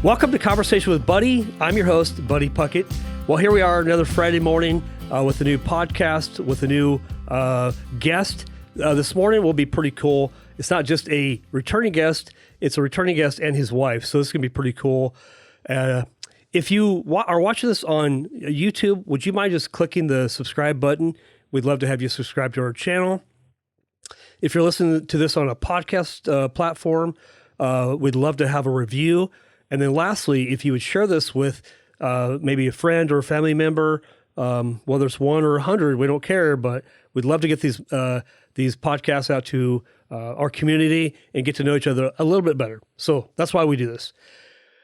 Welcome to Conversation with Buddy. I'm your host, Buddy Puckett. Well, here we are, another Friday morning with a new podcast, with a new guest. This morning will be pretty cool. It's not just a returning guest, it's a returning guest and his wife. So this is going to be pretty cool. If you are watching this on YouTube, would you mind just clicking the subscribe button? We'd love to have you subscribe to our channel. If you're listening to this on a podcast platform, we'd love to have a review. And then lastly, if you would share this with maybe a friend or a family member, whether it's 1 or 100, we don't care, but we'd love to get these podcasts out to our community and get to know each other a little bit better. So that's why we do this.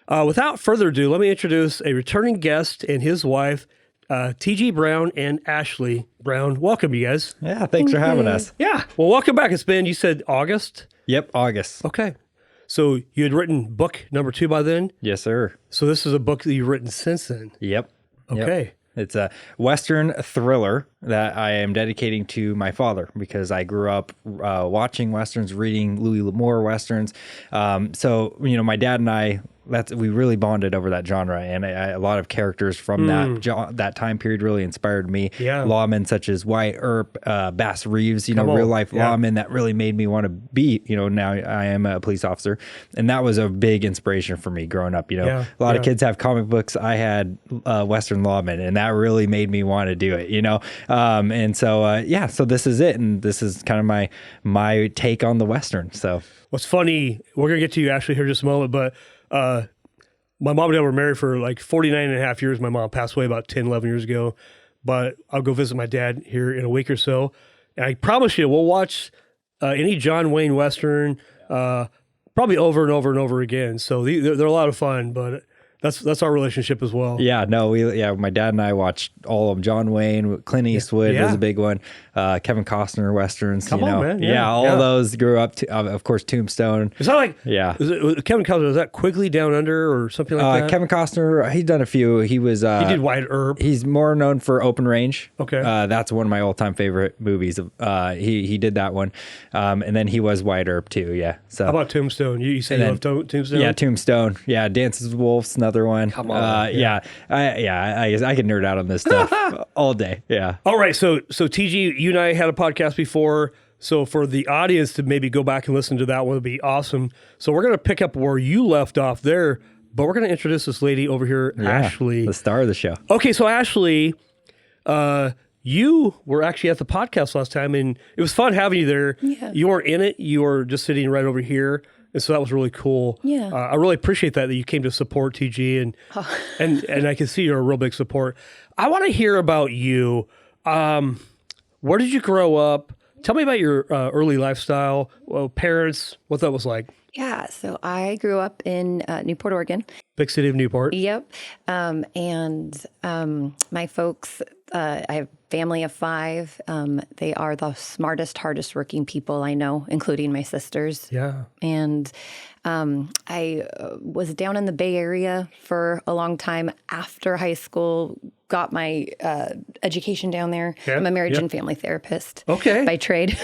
Without further ado, let me introduce a returning guest and his wife, T.G. Brown and Ashley Brown. Welcome, you guys. Yeah, thanks for having us. Yeah, well, welcome back. It's been, you said August? Yep, August. Okay. So you had written book number 2 by then? Yes, sir. So this is a book that you've written since then? Yep. Okay. Yep. It's a Western thriller that I am dedicating to my father because I grew up watching Westerns, reading Louis L'Amour Westerns. So, my dad and I, we really bonded over that genre, and a lot of characters from that time period really inspired me. Yeah. Lawmen such as Wyatt Earp, Bass Reeves, real life lawmen that really made me want to be, now I am a police officer. And that was a big inspiration for me growing up. A lot of kids have comic books. I had Western lawmen, and that really made me want to do it, so this is it. And this is kind of my take on the Western. So what's funny, we're going to get to you, Ashley, here in just a moment, but my mom and dad were married for like 49 and a half years. My mom passed away about 10, 11 years ago, but I'll go visit my dad here in a week or so. And I promise you, we'll watch any John Wayne Western probably over and over and over again. So they're a lot of fun, but that's our relationship as well. Yeah, no, my dad and I watched all of John Wayne. Clint Eastwood was a big one. Kevin Costner Westerns. Come on, man. Yeah, all those grew up to, of course, Tombstone. Is that like, was Kevin Costner, was that Quigley Down Under or something like that? Kevin Costner, he's done a few. He did Wyatt Earp. He's more known for Open Range. Okay. That's one of my all-time favorite movies. He did that one. And then he was Wyatt Earp too, yeah. So how about Tombstone? You say you love Tombstone? Yeah, Tombstone. Yeah, Dances with Wolves, another one. Come on. I can nerd out on this stuff all day. Yeah. All right. So TG, you and I had a podcast before. So for the audience to maybe go back and listen to that one would be awesome. So we're going to pick up where you left off there, but we're going to introduce this lady over here, Ashley. The star of the show. Okay. So Ashley, you were actually at the podcast last time and it was fun having you there. Yeah. You weren't in it. You were just sitting right over here. And so that was really cool. Yeah. I really appreciate that you came to support TG and I can see you're a real big support. I want to hear about you. Where did you grow up? Tell me about your early lifestyle, parents, what that was like. Yeah, so I grew up in Newport, Oregon. Big city of Newport. Yep. And my folks, I have a family of 5. They are the smartest, hardest working people I know, including my sisters. Yeah. And I was down in the Bay Area for a long time after high school, got my education down there. Yeah. I'm a marriage and family therapist by trade.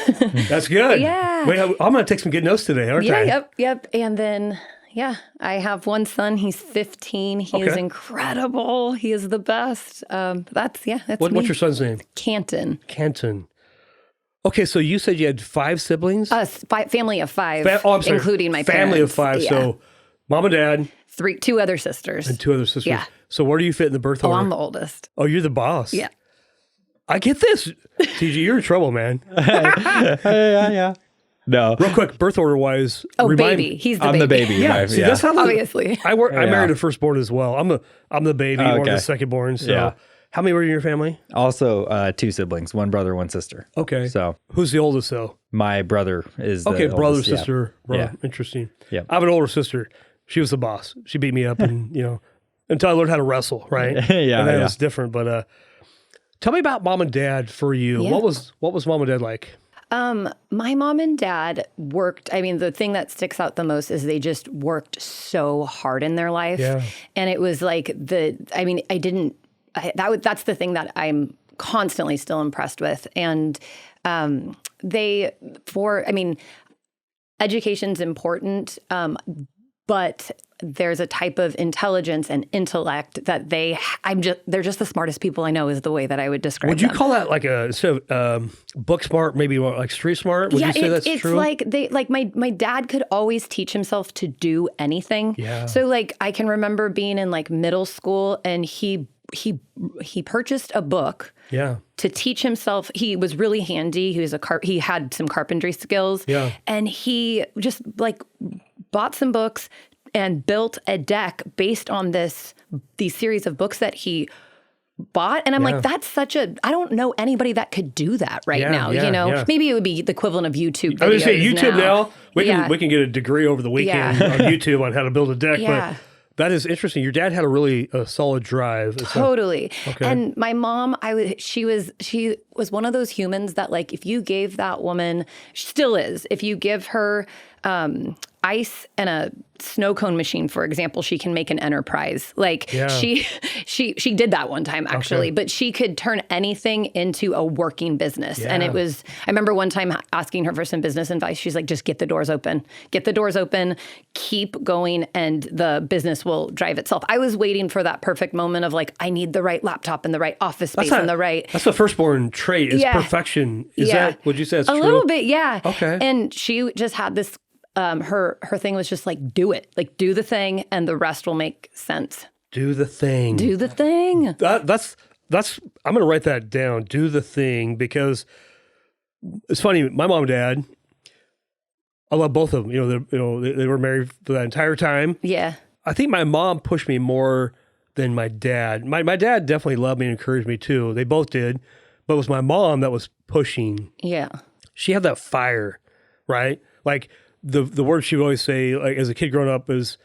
That's good. Yeah. Wait, I'm going to take some good notes today, aren't I? Yep. And then, I have one son. He's 15. He is incredible. He is the best. That's me. What's your son's name? Canton. Okay, so you said you had 5 siblings? Family of 5, including my family parents. of 5, so mom and dad. 2 other sisters. And 2 other sisters. Yeah. So where do you fit in the birth order? I'm the oldest. Oh, you're the boss. Yeah. I get this. TG, you're in trouble, man. Yeah. No. Real quick, birth order wise. Baby. He's the baby. I'm the baby. Yeah. See, that's how obviously. I married a firstborn as well. I'm the baby, one of the secondborn. So how many were in your family? Also 2 siblings, 1 brother, 1 sister. Okay. So who's the oldest though? My brother is the oldest. Brother, sister, brother. Yeah. Interesting. Yeah. I have an older sister. She was the boss. She beat me up and, until I learned how to wrestle, right? Yeah. And that was different. But tell me about mom and dad for you. Yeah. What was mom and dad like? My mom and dad worked. I mean, the thing that sticks out the most is they just worked so hard in their life. Yeah. And it was like that's the thing that I'm constantly still impressed with. And education's important. but there's a type of intelligence and intellect that they're just the smartest people I know is the way that I would describe Would you them. call that like instead of book smart, maybe more like street smart? Would you say that's it's true? like my dad could always teach himself to do anything. Yeah. So like I can remember being in like middle school and he purchased a book Yeah. to teach himself. He was really handy. He had some carpentry skills. Yeah. And he just like bought some books and built a deck based on these series of books that he bought. And I'm like, that's I don't know anybody that could do that right now. Yeah, you know, yeah. maybe it would be the equivalent of YouTube videos. I was going to say YouTube now. We Yeah. can get a degree over the weekend on YouTube on how to build a deck. Yeah. But that is interesting. Your dad had a solid drive. Totally. Okay. And my mom, she was one of those humans that like, if you gave that woman, she still is, if you give her ice and a snow cone machine, for example, she can make an enterprise. Like she did that one time actually, but she could turn anything into a working business. Yeah. And I remember one time asking her for some business advice. She's like, just get the doors open, keep going, and the business will drive itself. I was waiting for that perfect moment of like, I need the right laptop and the right office space and the right. That's the firstborn trait is perfection. Is that, would you say that's true? A little bit, yeah. Okay. And she just had this, her thing was just like, do it. Like, do the thing and the rest will make sense. Do the thing. Do the thing. That's I'm going to write that down. Do the thing, because it's funny. My mom and dad, I love both of them. They were married for that entire time. Yeah. I think my mom pushed me more than my dad. My dad definitely loved me and encouraged me too. They both did. But it was my mom that was pushing. Yeah. She had that fire, right? Like the word she would always say, like as a kid growing up, is,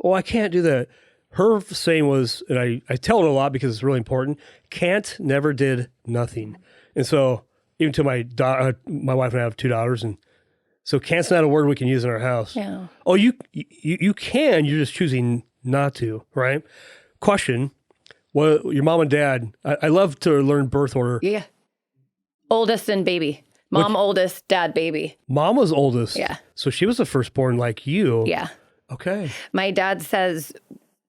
"Oh, I can't do that." Her saying was, and I tell it a lot because it's really important: "Can't never did nothing." And so even to my wife and I have 2 daughters, and so can't's not a word we can use in our house. Yeah. Oh, you can. You're just choosing not to, right? Question: Well, your mom and dad. I love to learn birth order. Yeah. Oldest and baby. Mom oldest, dad baby. Mom was oldest. Yeah. So she was the firstborn, like you. Yeah. Okay. My dad says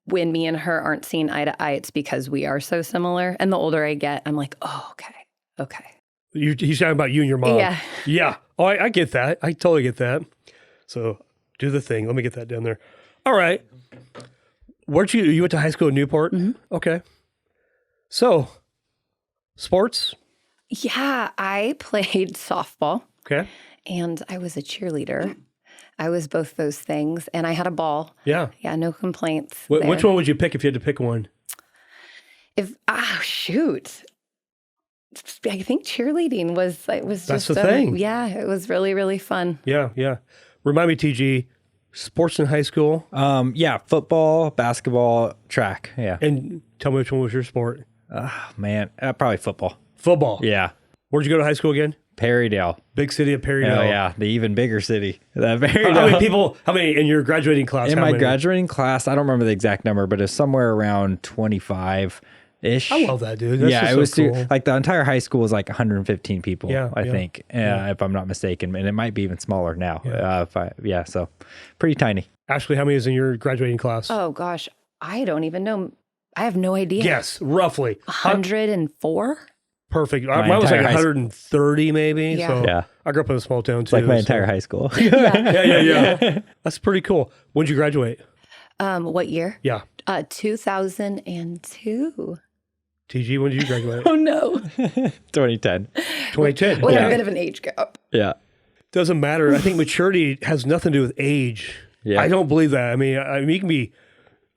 when me and her aren't seeing eye to eye, it's because we are so similar. And the older I get, I'm like, oh, okay. He's talking about you and your mom. Yeah. Yeah. Oh, I get that. I totally get that. So do the thing. Let me get that down there. All right. You went to high school in Newport? Mm-hmm. Okay. So sports? Yeah, I played softball. Okay. And I was a cheerleader. I was both those things. And I had a ball. Yeah. Yeah, no complaints. Which one would you pick if you had to pick one? Shoot. I think cheerleading was That's just the thing. Yeah, it was really, really fun. Yeah. Remind me, TG, sports in high school? Yeah, football, basketball, track. Yeah. And tell me which one was your sport? Man, probably football. Football. Yeah. Where'd you go to high school again? Perrydale. Big city of Perrydale. Oh, yeah. The even bigger city. How many in your graduating class? In my graduating class, I don't remember the exact number, but it's somewhere around 25-ish. I love that, dude. That's it just was so cool. like the entire high school was like 115 people, I think, if I'm not mistaken. And it might be even smaller now. So pretty tiny. Ashley, how many is in your graduating class? Oh, gosh. I don't even know. I have no idea. Yes, roughly. 104? Perfect. Mine was like 130 maybe. Yeah. So Yeah. I grew up in a small town too. Like my entire high school. Yeah. That's pretty cool. When did you graduate? What year? Yeah. 2002. TG, when did you graduate? Oh, no. 2010. 2010. What Okay. a bit of an age gap. Yeah. Doesn't matter. I think maturity has nothing to do with age. Yeah. I don't believe that. I mean, you can be,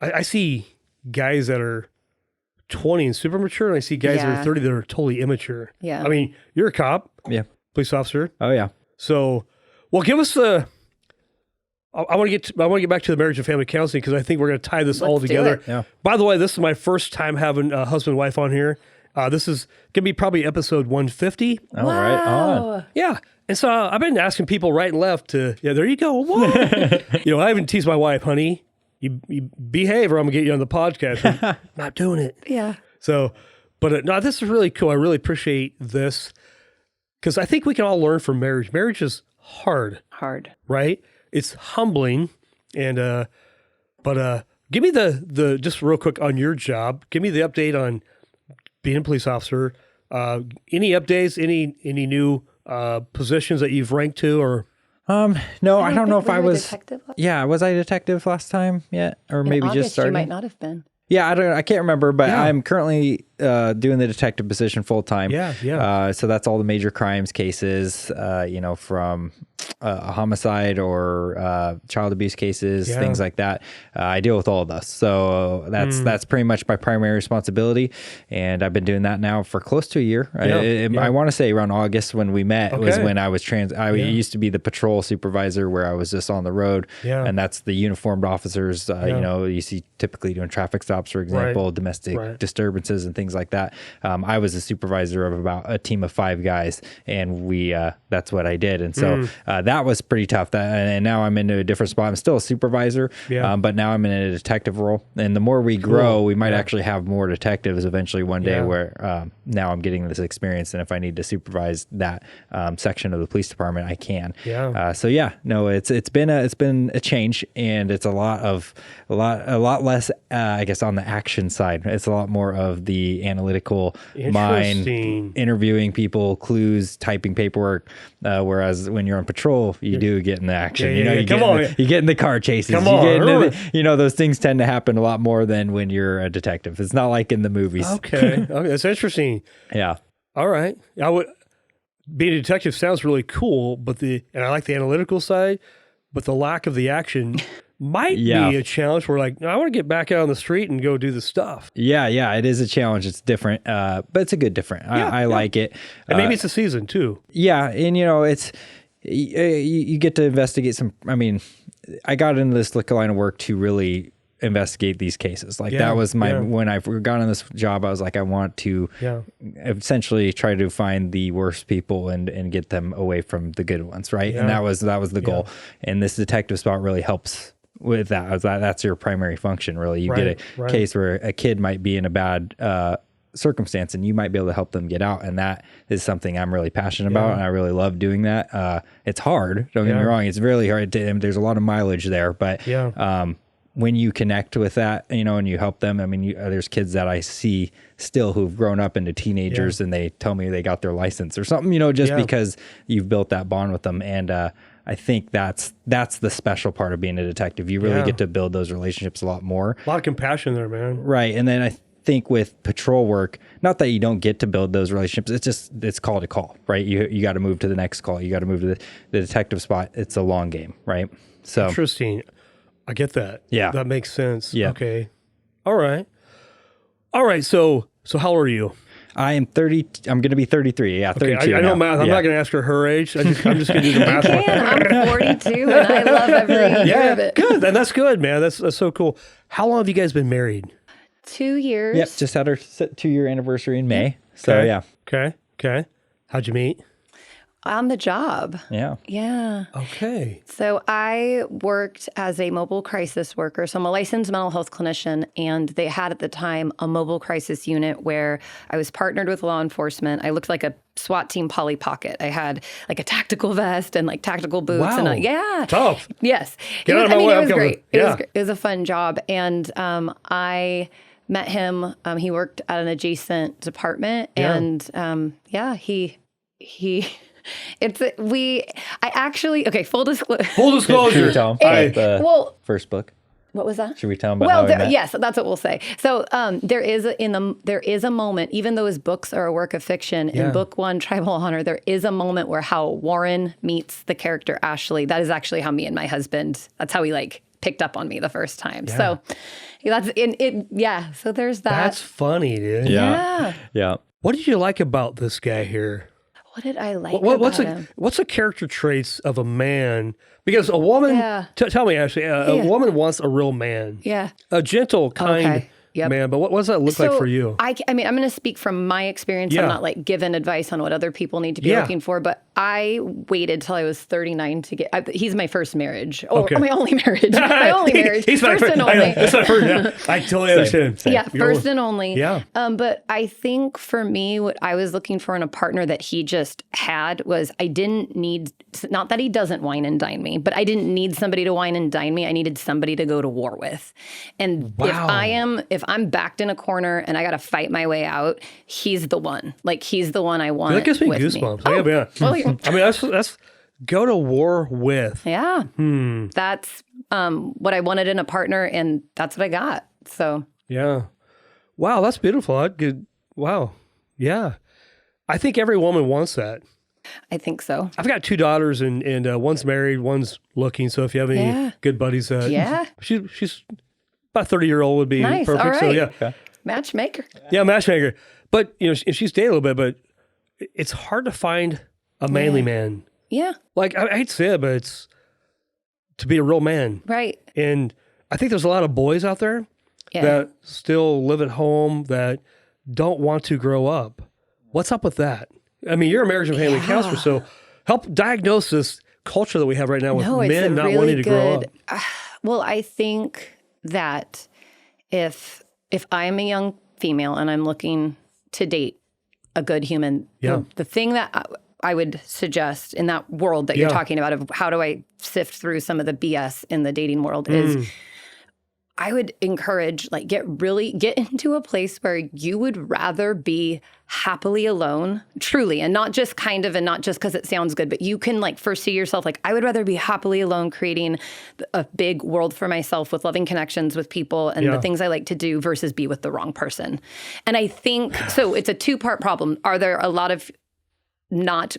I see guys that are 20 and super mature, and I see guys that are 30 that are totally immature. Yeah. I mean, you're a cop, Yeah. police officer. Oh, yeah. So, well, give us the. I want to get back to the marriage and family counseling because I think we're going to tie this all do together. it. Yeah. By the way, this is my first time having a husband and wife on here. This is going to be probably episode 150. All right. On. Yeah. And so I've been asking people right and left to, there you go. What? I even teased my wife, honey, you behave or I'm going to get you on the podcast. I'm not doing it. Yeah. So, but no, this is really cool. I really appreciate this because I think we can all learn from marriage. Marriage is hard, Hard. right? It's humbling. And But give me the just real quick on your job. Give me the update on being a police officer. Any updates? Any new positions that you've ranked to or? No, I don't know if I was. Detective Yeah, was I a detective last time yet, or maybe August, just starting? You might not have been. Yeah, I can't remember, but I'm currently doing the detective position full time. Yeah. So that's all the major crimes cases, from a homicide or child abuse cases, things like that. I deal with all of those. So that's pretty much my primary responsibility. And I've been doing that now for close to a year. I want to say around August when we met was when I was I used to be the patrol supervisor where I was just on the road. Yeah. And that's the uniformed officers, you see typically doing traffic stops, for example, domestic disturbances and things like that. I was a supervisor of about a team of 5 guys, and that's what I did. And so that was pretty tough. And now I'm into a different spot. I'm still a supervisor, but now I'm in a detective role. And the more we grow, we might actually have more detectives eventually one day where now I'm getting this experience. And if I need to supervise that section of the police department, I can. It's been a change, and it's a lot less, I guess, on the action side. It's a lot more of the analytical mind, interviewing people, clues, typing paperwork. Whereas when you're on patrol, you do get in the action. You get in the car chases. Those things tend to happen a lot more than when you're a detective. It's not like in the movies. Okay, that's interesting. Yeah. All right. Being a detective sounds really cool, and I like the analytical side, but the lack of the action might be a challenge. We're like, no, I want to get back out on the street and go do the stuff. Yeah, it is a challenge. It's different, but it's a good different. I like it. And maybe it's a season too. Yeah, and it's you get to investigate some. I mean, I got into this line of work to really investigate these cases. That was when I got on this job, I was like, I want to essentially try to find the worst people and get them away from the good ones, right? And that was the goal. And this detective spot really helps with that. That's your primary function, really. You get a case where a kid might be in a bad circumstance, and you might be able to help them get out. And that is something I'm really passionate about, and I really love doing that. It's hard. Don't get me wrong. It's really hard. There's a lot of mileage there, but when you connect with that, and you help them, I mean, there's kids that I see still who've grown up into teenagers, and they tell me they got their license or something, just because you've built that bond with them. And I think that's the special part of being a detective. You really get to build those relationships a lot more. A lot of compassion there, man. Right. And then I think with patrol work, not that you don't get to build those relationships, it's call to call, right? You got to move to the next call. You got to move to the detective spot. It's a long game, right? So interesting. I get that. Yeah. That makes sense. Yeah. Okay. All right. So how old are you? I am 30. I'm going to be 33. Yeah, 32. Okay, I know math. I'm not going to ask her age. I'm just going to do the math. I'm 42, and I love every year of it. Good. And that's good, man. That's so cool. How long have you guys been married? 2 years. Yep. Just had our 2-year anniversary in May. So, yeah. Okay. How'd you meet? On the job. Yeah. Yeah. Okay. So I worked as a mobile crisis worker. So I'm a licensed mental health clinician, and they had at the time a mobile crisis unit where I was partnered with law enforcement. I looked like a SWAT team Polly Puckett. I had like a tactical vest and like tactical boots. Wow. And tough. Yes. Get out of my way. It was great. Yeah. It was a fun job. And I met him. He worked at an adjacent department. Yeah. And he full disclosure. Full disclosure. Should we tell them first book? What was that? Should we tell them about how we met? Yes, that's what we'll say. So there is a moment, even though his books are a work of fiction, in book 1, Tribal Honor, there is a moment where how Warren meets the character Ashley. That is actually how me and my husband, that's how he picked up on me the first time. Yeah. So that's it. Yeah. So there's that. That's funny, dude. Yeah. What did you like about this guy here? What did I like about him? What's the character traits of a man? Because a woman, tell me, Ashley, a woman wants a real man. Yeah. A gentle, kind man. But what does that look like for you? I mean, I'm going to speak from my experience. I'm not given advice on what other people need to be looking for. But I waited till I was 39 to get. He's my first marriage, or Okay. my only marriage. My only marriage. He's my first and I know. only. That's my first. Yeah, I totally understand. Yeah, first and only. Yeah. But I think for me, what I was looking for in a partner that he just had was I didn't need, not that he doesn't wine and dine me, but I didn't need somebody to wine and dine me. I needed somebody to go to war with. And Wow. if I'm backed in a corner and I got to fight my way out, he's the one. Like, he's the one I want. That gives me with goosebumps. Oh, I gotta be honest. well, I mean, that's go to war with. yeah. That's what I wanted in a partner, and that's what I got. So Yeah. Wow, that's beautiful. Wow. Yeah. I think every woman wants that. I think so. I've got 2 daughters, and one's married, one's looking. So if you have any Yeah. good buddies, Yeah. she's about 30-year-old would be Nice. perfect. All right. So yeah, Matchmaker. yeah, matchmaker. But she's dated a little bit, but it's hard to find a manly man. Yeah. Like I hate to say it, but it's to be a real man. Right. And I think there's a lot of boys out there Yeah. that still live at home that don't want to grow up. What's up with that? I mean, you're a marriage and family counselor, so help diagnose this culture that we have right now with No, it's men a not really wanting to grow up. good. Well, I think that if I'm a young female and I'm looking to date a good human, Yeah. the thing that I would suggest in that world that you're Yeah. talking about of how do I sift through some of the BS in the dating world is I would encourage, like, get into a place where you would rather be happily alone, truly, and not just kind of, and not just because it sounds good, but you can like first see yourself like, I would rather be happily alone, creating a big world for myself with loving connections with people and Yeah. the things I like to do versus be with the wrong person. And I think, so it's a 2-part problem. Are there a lot of not,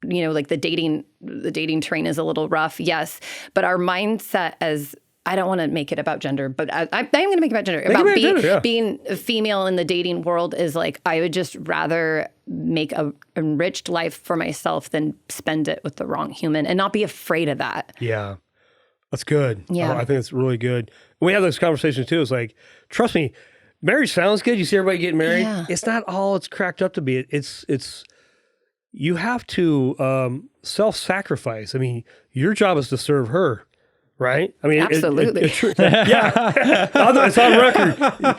like the dating train is a little rough? Yes. But our mindset as, I don't want to make it about gender, but I'm going to make it about gender. Being a female in the dating world is like, I would just rather make a enriched life for myself than spend it with the wrong human and not be afraid of that. Yeah. That's good. Yeah. I think it's really good. We have those conversations too. It's like, trust me, marriage sounds good. You see everybody getting married. Yeah. It's not all it's cracked up to be. It's you have to self-sacrifice. I mean, your job is to serve her. Right? I mean, Absolutely. yeah. It's on record.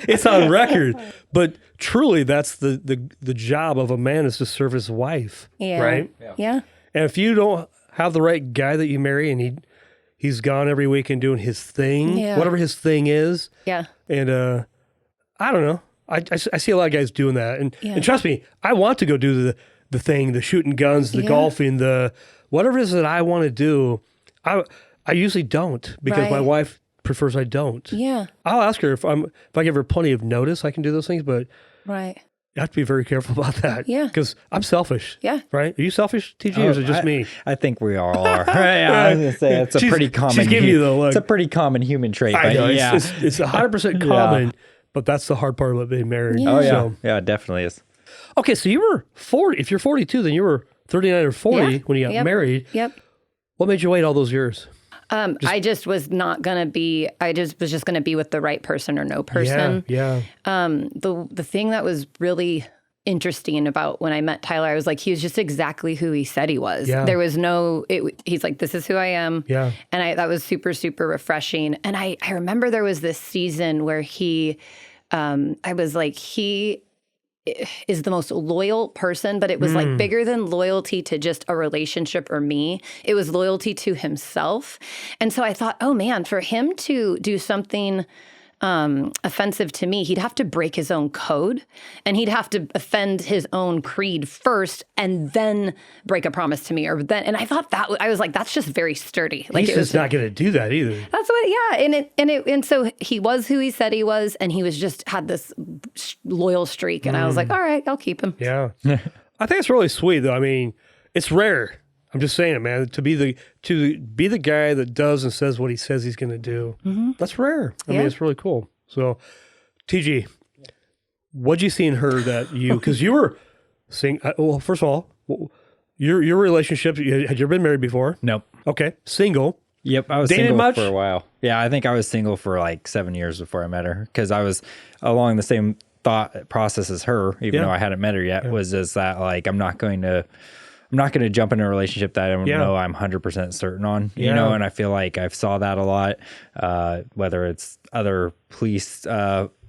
It's on record. But truly, that's the job of a man is to serve his wife. Yeah. Right? Yeah. And if you don't have the right guy that you marry and he's gone every weekend doing his thing, Yeah. whatever his thing is, Yeah. and I don't know. I see a lot of guys doing that. And trust me, I want to go do the thing, the shooting guns, the golfing, the whatever it is that I want to do. I usually don't because my Right. wife prefers I don't. Yeah. I'll ask her if I give her plenty of notice, I can do those things, but Right. you have to be very careful about that. Yeah. Because I'm selfish. Yeah. Right? Are you selfish, TG, or is it just me? I think we all are. I was gonna say it's a pretty common. She's giving you the look. It's a pretty common human trait. I But know. yeah. It's 100% common, but that's the hard part about being married. Yeah. Oh yeah. So, Yeah, it definitely is. okay, so you were 40. If you're 42, then you were 39 or 40 Yeah. when you got Yep. married. Yep. What made you wait all those years? I just was not going to be, I just was just going to be with the right person or no person. Yeah. The thing that was really interesting about when I met Tyler, I was like, he was just exactly who he said he was. Yeah. There was he's like, this is who I am. Yeah. And that was super, super refreshing. And I remember there was this season where I was like, he is the most loyal person, but it was like bigger than loyalty to just a relationship or me. It was loyalty to himself. And so I thought, oh man, for him to do something offensive to me, he'd have to break his own code and he'd have to offend his own creed first and then break a promise to me. And I thought I was like, that's just very sturdy. Like He's just not going to do that either. That's what, yeah. And so he was who he said he was, and he was just had this loyal streak. And I was like, all right, I'll keep him. Yeah. I think it's really sweet though. I mean, it's rare. I'm just saying it, man, to be the guy that does and says what he says he's going to do. That's rare. I mean, it's really cool. So, TG, what'd you see in her that because you were seeing, well, first of all, your relationship, had you ever been married before? Nope. Okay. Single. Yep, I was Dated single much? for a while. Yeah, I think I was single for like 7 years before I met her because I was along the same thought process as her, even though I hadn't met her yet, was just that like, I'm not going to not going to jump in a relationship that I don't know I'm 100% certain on, you know, and I feel like I've saw that a lot, whether it's other police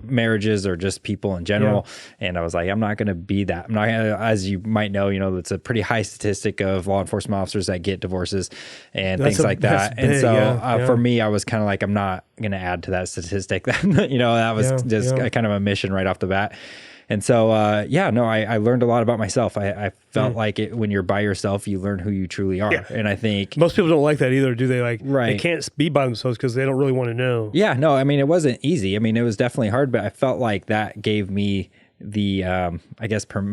marriages or just people in general. And I was like, I'm not going to be that. I'm not gonna, as you might know, it's a pretty high statistic of law enforcement officers that get divorces and things like that. Big, and so for me, I was kind of like, I'm not going to add to that statistic. That that was just kind of a mission right off the bat. And so, I learned a lot about myself. I felt like when you're by yourself, you learn who you truly are. Yeah. And I think most people don't like that either, do they? Like, they can't be by themselves because they don't really want to know. Yeah, no, I mean, it wasn't easy. I mean, it was definitely hard, but I felt like that gave me the,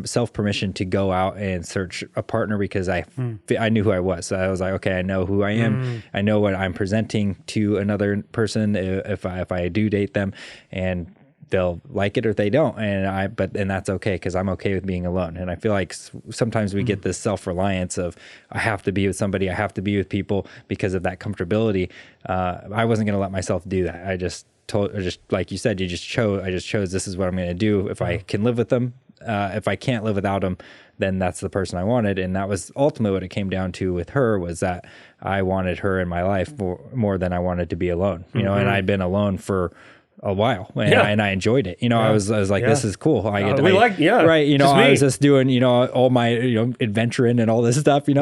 self-permission to go out and search a partner because I knew who I was. So I was like, okay, I know who I am. I know what I'm presenting to another person if I do date them, and they'll like it or they don't. And that's okay, because I'm okay with being alone. And I feel like sometimes we get this self-reliance of, I have to be with somebody, I have to be with people because of that comfortability. I wasn't going to let myself do that. I just like you said, I just chose this is what I'm going to do. If I can live with them, if I can't live without them, then that's the person I wanted. And that was ultimately what it came down to with her, was that I wanted her in my life more than I wanted to be alone, and I'd been alone for a while, and I enjoyed it. I was like, this is cool. I was just doing, all my, adventuring and all this stuff, and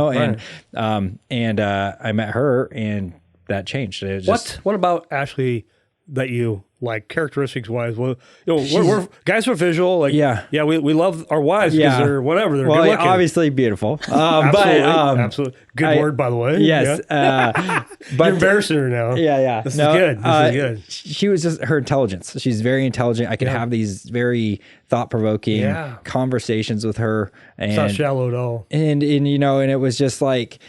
I met her, and that changed. What about Ashley that you like, characteristics wise? Well, we're guys are visual, like we love our wives because they're whatever, they're good looking. Obviously beautiful. Absolutely. Good word, by the way. Yes. But you're embarrassing her now. This is good. This is good. She was just her intelligence. She's very intelligent. I could have these very thought-provoking conversations with her, and it's not shallow at all. And it was just like,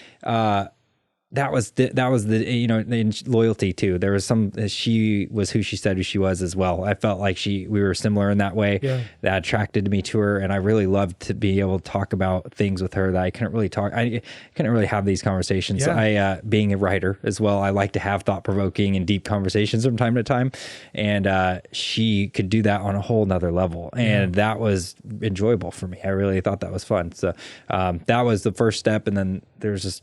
that was the the loyalty too. There was she was who she said who she was as well. I felt like we were similar in that way. That attracted me to her, and I really loved to be able to talk about things with her that I couldn't really talk. I couldn't really have these conversations. I being a writer as well, I like to have thought-provoking and deep conversations from time to time, and she could do that on a whole nother level, and that was enjoyable for me. I really thought that was fun. So that was the first step, and then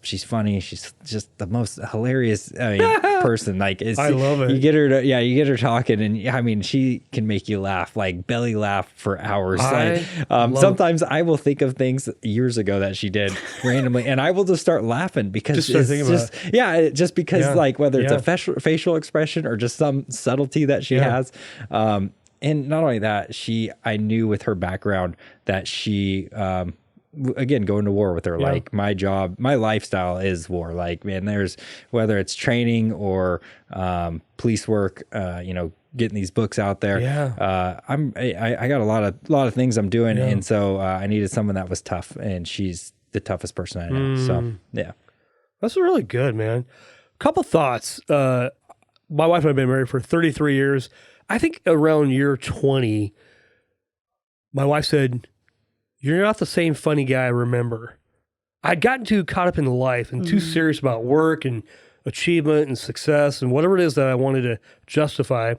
she's funny. She's just the most hilarious person. Like, I love it. You get her talking, and she can make you laugh, like belly laugh for hours. Sometimes I will think of things years ago that she did randomly, and I will just start laughing because just because like whether it's a facial expression or just some subtlety that she has. And not only that, I knew with her background that she, again, going to war with her, like my job, my lifestyle is war. Like, man, there's, whether it's training or police work, getting these books out there. I got a lot of things I'm doing, and so I needed someone that was tough, and she's the toughest person I know. So that's really good, man. Couple thoughts. My wife and I have been married for 33 years. I think around year 20, my wife said, "You're not the same funny guy I remember." I'd gotten too caught up in life and too serious about work and achievement and success and whatever it is that I wanted to justify.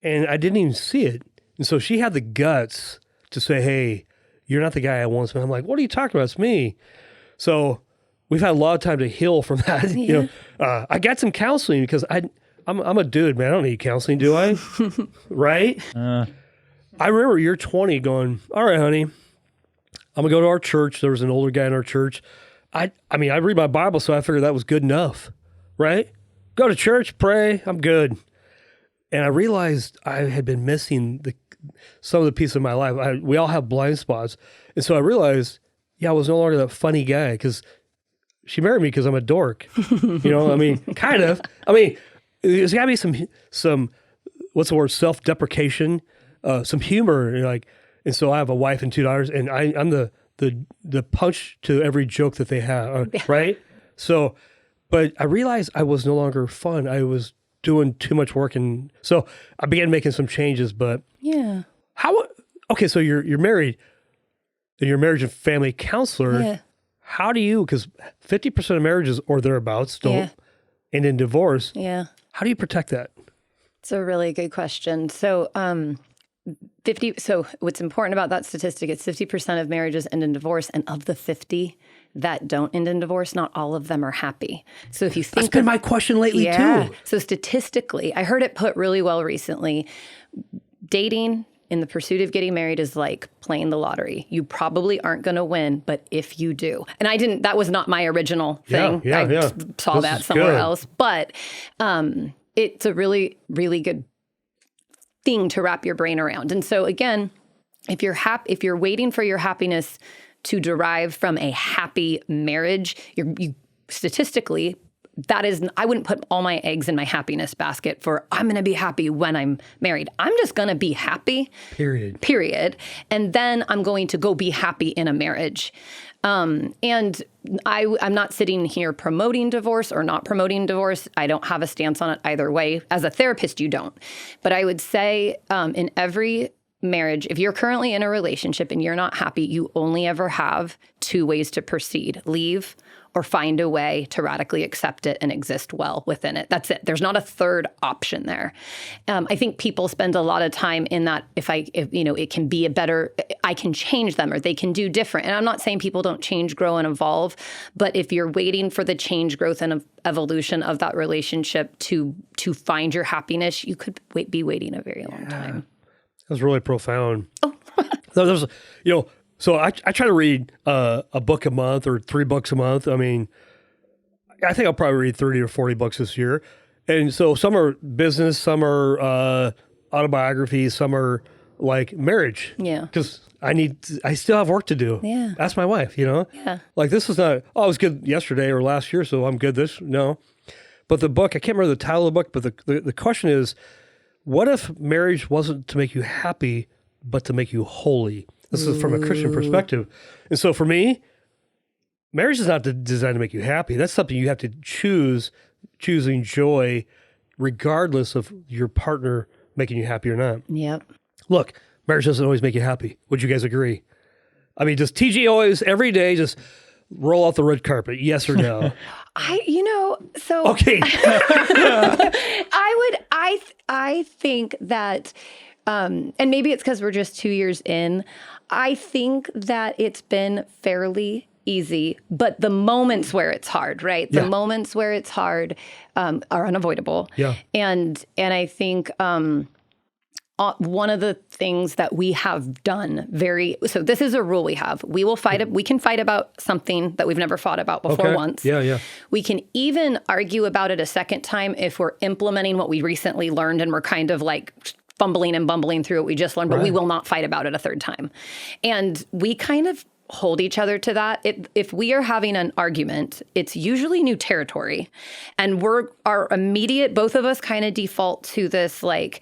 And I didn't even see it. And so she had the guts to say, "Hey, you're not the guy I want." And I'm like, "What are you talking about? It's me." So we've had a lot of time to heal from that. I got some counseling because I'm a dude, man. I don't need counseling, do I? Right? I remember year 20 going, "All right, honey, I'm gonna go to our church." There was an older guy in our church. I read my Bible, so I figured that was good enough, right? Go to church, pray, I'm good. And I realized I had been missing some of the pieces of my life. We all have blind spots. And so I realized, I was no longer that funny guy, because she married me because I'm a dork. Kind of. There's got to be some what's the word, self-deprecation, some humor, and so I have a wife and 2 daughters, and I'm the punch to every joke that they have, right? So, but I realized I was no longer fun. I was doing too much work, and so I began making some changes. But okay, so you're married, and you're a marriage and family counselor. Yeah. How do you? Because 50% of marriages or thereabouts don't end in divorce. Yeah. How do you protect that? It's a really good question. So, So what's important about that statistic, it's 50% of marriages end in divorce. And of the 50, that don't end in divorce, not all of them are happy. So if you think That's been my question lately too. So statistically, I heard it put really well recently. Dating in the pursuit of getting married is like playing the lottery. You probably aren't going to win, but if you do. And that was not my original thing. I saw that somewhere else. But it's a really, really good thing to wrap your brain around. And so again, if you're waiting for your happiness to derive from a happy marriage, you statistically, that is, I wouldn't put all my eggs in my happiness basket for I'm going to be happy when I'm married. I'm just going to be happy. Period. And then I'm going to go be happy in a marriage. And I'm not sitting here promoting divorce or not promoting divorce. I don't have a stance on it either way. As a therapist, you don't. But I would say in every marriage, if you're currently in a relationship and you're not happy, you only ever have two ways to proceed: leave or find a way to radically accept it and exist well within it. That's it. There's not a third option there. I think people spend a lot of time in that if it can be I can change them or they can do different. And I'm not saying people don't change, grow, and evolve, but if you're waiting for the change, growth, and evolution of that relationship to find your happiness, you could be waiting a very long time. That was really profound. So I try to read a book a month or 3 books a month. I mean, I think I'll probably read 30 or 40 books this year. And so some are business, some are autobiographies, some are like marriage. Yeah. Because I still have work to do. Yeah. Ask my wife, Yeah. Like this is not, I was good yesterday or last year, so I'm good no. But the book, I can't remember the title of the book, but the question is, what if marriage wasn't to make you happy, but to make you holy? This is from a Christian perspective. And so for me, marriage is not designed to make you happy. That's something you have to choosing joy regardless of your partner making you happy or not. Yep. Look, marriage doesn't always make you happy. Would you guys agree? I mean, does TG always, every day, just roll out the red carpet? Yes or no? Okay. I think that, and maybe it's because we're just 2 years in, I think that it's been fairly easy, but the moments where it's hard, right? The moments where it's hard are unavoidable. Yeah. And I think one of the things that we have done so this is a rule we have. We can fight about something that we've never fought about before once. Yeah. We can even argue about it a second time if we're implementing what we recently learned and we're kind of like fumbling and bumbling through what we just learned, but we will not fight about it a third time. And we kind of hold each other to that. If we are having an argument, it's usually new territory. And both of us kind of default to this, like,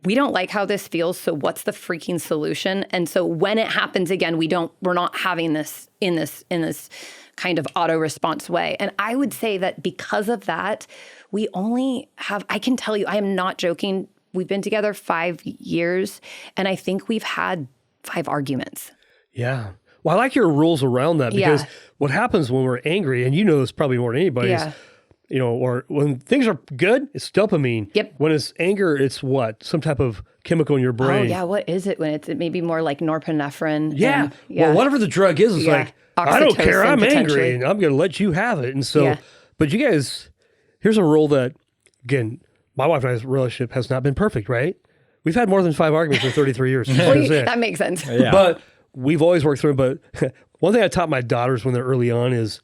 we don't like how this feels, so what's the freaking solution? And so when it happens again, we're not having this in this kind of auto response way. And I would say that because of that, we only have, I can tell you, I am not joking, we've been together 5 years, and I think we've had 5 arguments. Yeah. Well, I like your rules around that because what happens when we're angry, and you know this probably more than anybody, is, or when things are good, it's dopamine. Yep. When it's anger, it's what? Some type of chemical in your brain. Oh, yeah. What is it when it's maybe more like norepinephrine? Yeah. Well, whatever the drug is, it's like, I don't care. I'm angry and I'm going to let you have it. And so, but you guys, here's a rule that, again, my wife and I's relationship has not been perfect, right? We've had more than 5 arguments in 33 years. That makes sense. Yeah. But we've always worked through it. But one thing I taught my daughters when they're early on is,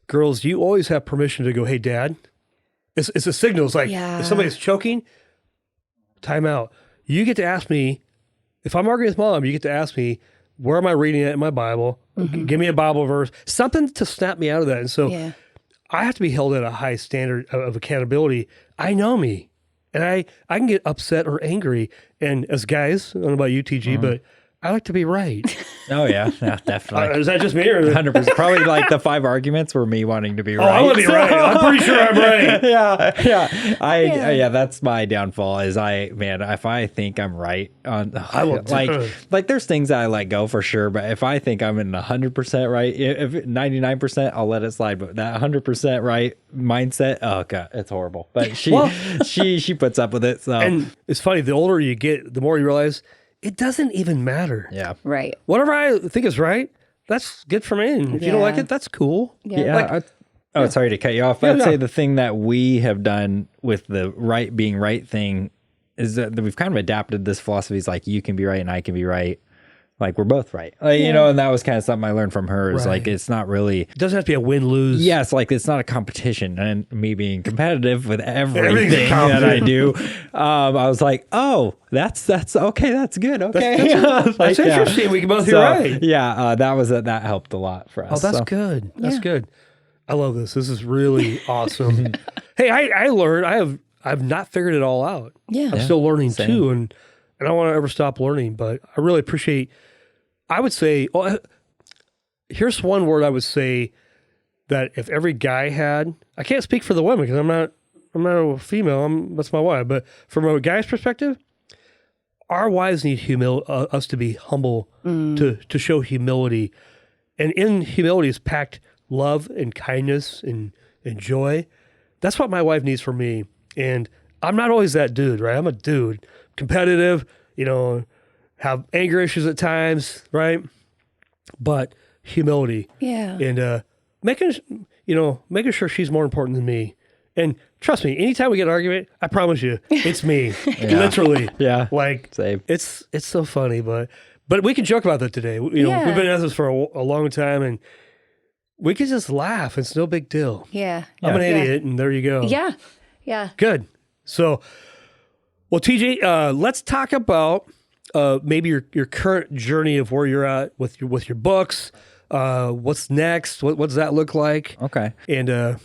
girls, you always have permission to go, hey, Dad. It's a signal. It's like, if somebody's choking, time out. You get to ask me, if I'm arguing with Mom, you get to ask me, where am I reading it in my Bible? Mm-hmm. Give me a Bible verse, something to snap me out of that. And so I have to be held at a high standard of accountability. I know me, and I can get upset or angry. And as guys, I don't know about you, TG, but I like to be right. Oh, yeah, definitely. Is that just me? Or 100%. Probably like the 5 arguments were me wanting to be right. Oh, I want to be right. I'm pretty sure I'm right. Yeah. That's my downfall is if I think I'm right on, I will like there's things that I let go for sure, but if I think I'm in 100% right, if 99%, I'll let it slide. But that 100% right mindset, oh God, it's horrible. But she puts up with it. So. And it's funny, the older you get, the more you realize, it doesn't even matter. Yeah. Right. Whatever I think is right, that's good for me. And if you don't like Yeah. it, that's cool. Yeah. Sorry to cut you off. Yeah, I'd no. say the thing that we have done with the being right thing is that we've kind of adapted this philosophy. Is like, you can be right and I can be right. Like, we're both right. Like, you know, and that was kind of something I learned from her is like, it's not really, It doesn't have to be a win-lose. yeah, it's like, it's not a competition. And me being competitive with Everything's everything that I do, I was like, oh, that's okay. That's good. Okay. That's interesting. We can both be right. Yeah. That helped a lot for us. Oh, that's so. good. That's good. I love this. This is really awesome. Hey, I learned. I've not figured it all out. Yeah. I'm still learning too, and I don't want to ever stop learning. But I really appreciate. I would say, here's one word I would say that if every guy had, I can't speak for the women because I'm not a female. That's my wife. But from a guy's perspective, our wives need us to be humble, to show humility, and in humility is packed love and kindness and joy. That's what my wife needs from me. And I'm not always that dude, right? I'm a dude, competitive, have anger issues at times, right? But humility. Yeah. And making sure she's more important than me. And trust me, anytime we get an argument, I promise you, it's me. Literally. Yeah. Like, Same. it's so funny, but we can joke about that today. We've been at this for a long time, and we can just laugh. It's no big deal. Yeah. I'm an idiot, and there you go. Yeah. Yeah. Good. So, well, TJ, let's talk about maybe your current journey of where you're at with your books. What's next? What does that look like? Okay. And this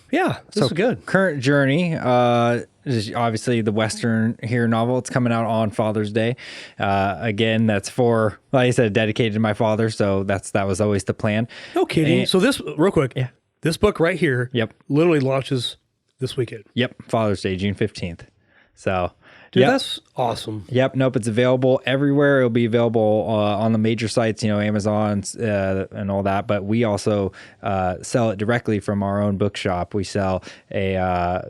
is good. Current journey is obviously the Western Here novel. It's coming out on Father's Day. Again, that's for, like I said, dedicated to my father. So that was always the plan. No kidding. And- So this, real quick, this book right here, Yep. literally launches this weekend. Yep. Father's Day, June 15th. So, Dude, yep. that's awesome. Yep. Nope. It's available everywhere. It'll be available on the major sites, Amazon and all that. But we also sell it directly from our own bookshop. We sell signed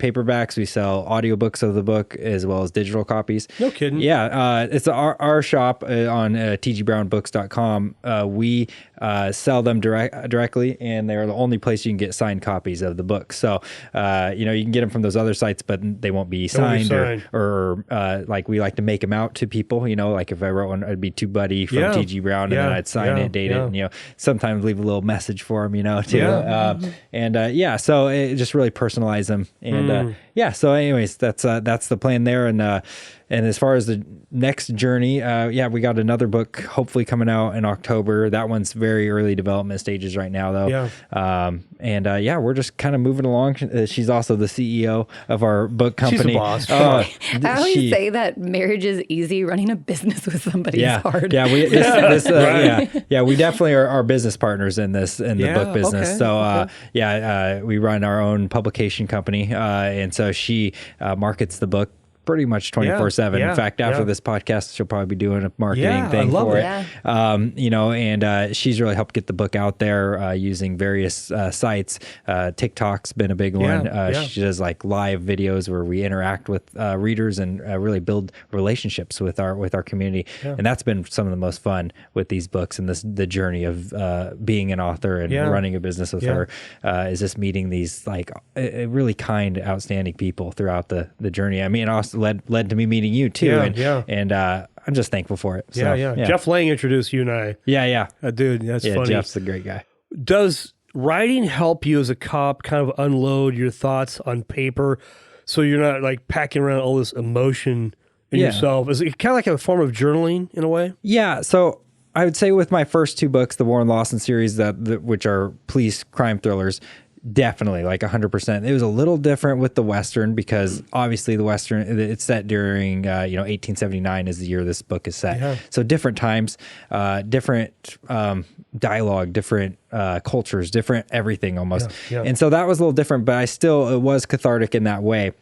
paperbacks. We sell audiobooks of the book as well as digital copies. No kidding. Yeah. It's our shop on tgbrownbooks.com. We sell them directly, and they're the only place you can get signed copies of the book. So, you can get them from those other sites, but they won't be signed. Or like we like to make them out to people, like if I wrote one, it'd be to Buddy from T.G. Brown, and then I'd sign it, date it, and sometimes leave a little message for him, too. So it just really personalize them, and so anyways, that's the plan there, and as far as the next journey, we got another book hopefully coming out in October. That one's very early development stages right now, though. We're just kind of moving along. She's also the CEO of our book company. She's a boss. I always say that marriage is easy. Running a business with somebody is hard. Yeah, we definitely are business partners in the book business. Okay, So we run our own publication company, and so she markets the book pretty much 24/7. In fact, after this podcast, she'll probably be doing a marketing thing for it. And she's really helped get the book out there using various sites. TikTok's been a big one. She does like live videos where we interact with readers and really build relationships with our community. And that's been some of the most fun with these books and the journey of being an author and running a business with her is just meeting these like really kind, outstanding people throughout the journey. I mean, also led to me meeting you too, and I'm just thankful for it. So, Jeff Lang introduced you and I. Dude, that's funny. Jeff's a great guy. Does writing help you as a cop kind of unload your thoughts on paper, so you're not like packing around all this emotion in yourself? Is it kind of like a form of journaling in a way? Yeah. So I would say with my first two books, the Warren Lawson series, which are police crime thrillers. Definitely, like 100%. It was a little different with the Western because obviously the Western, it's set during, 1879 is the year this book is set. So different times, different dialogue, different cultures, different everything almost. And so that was a little different, but it was cathartic in that way.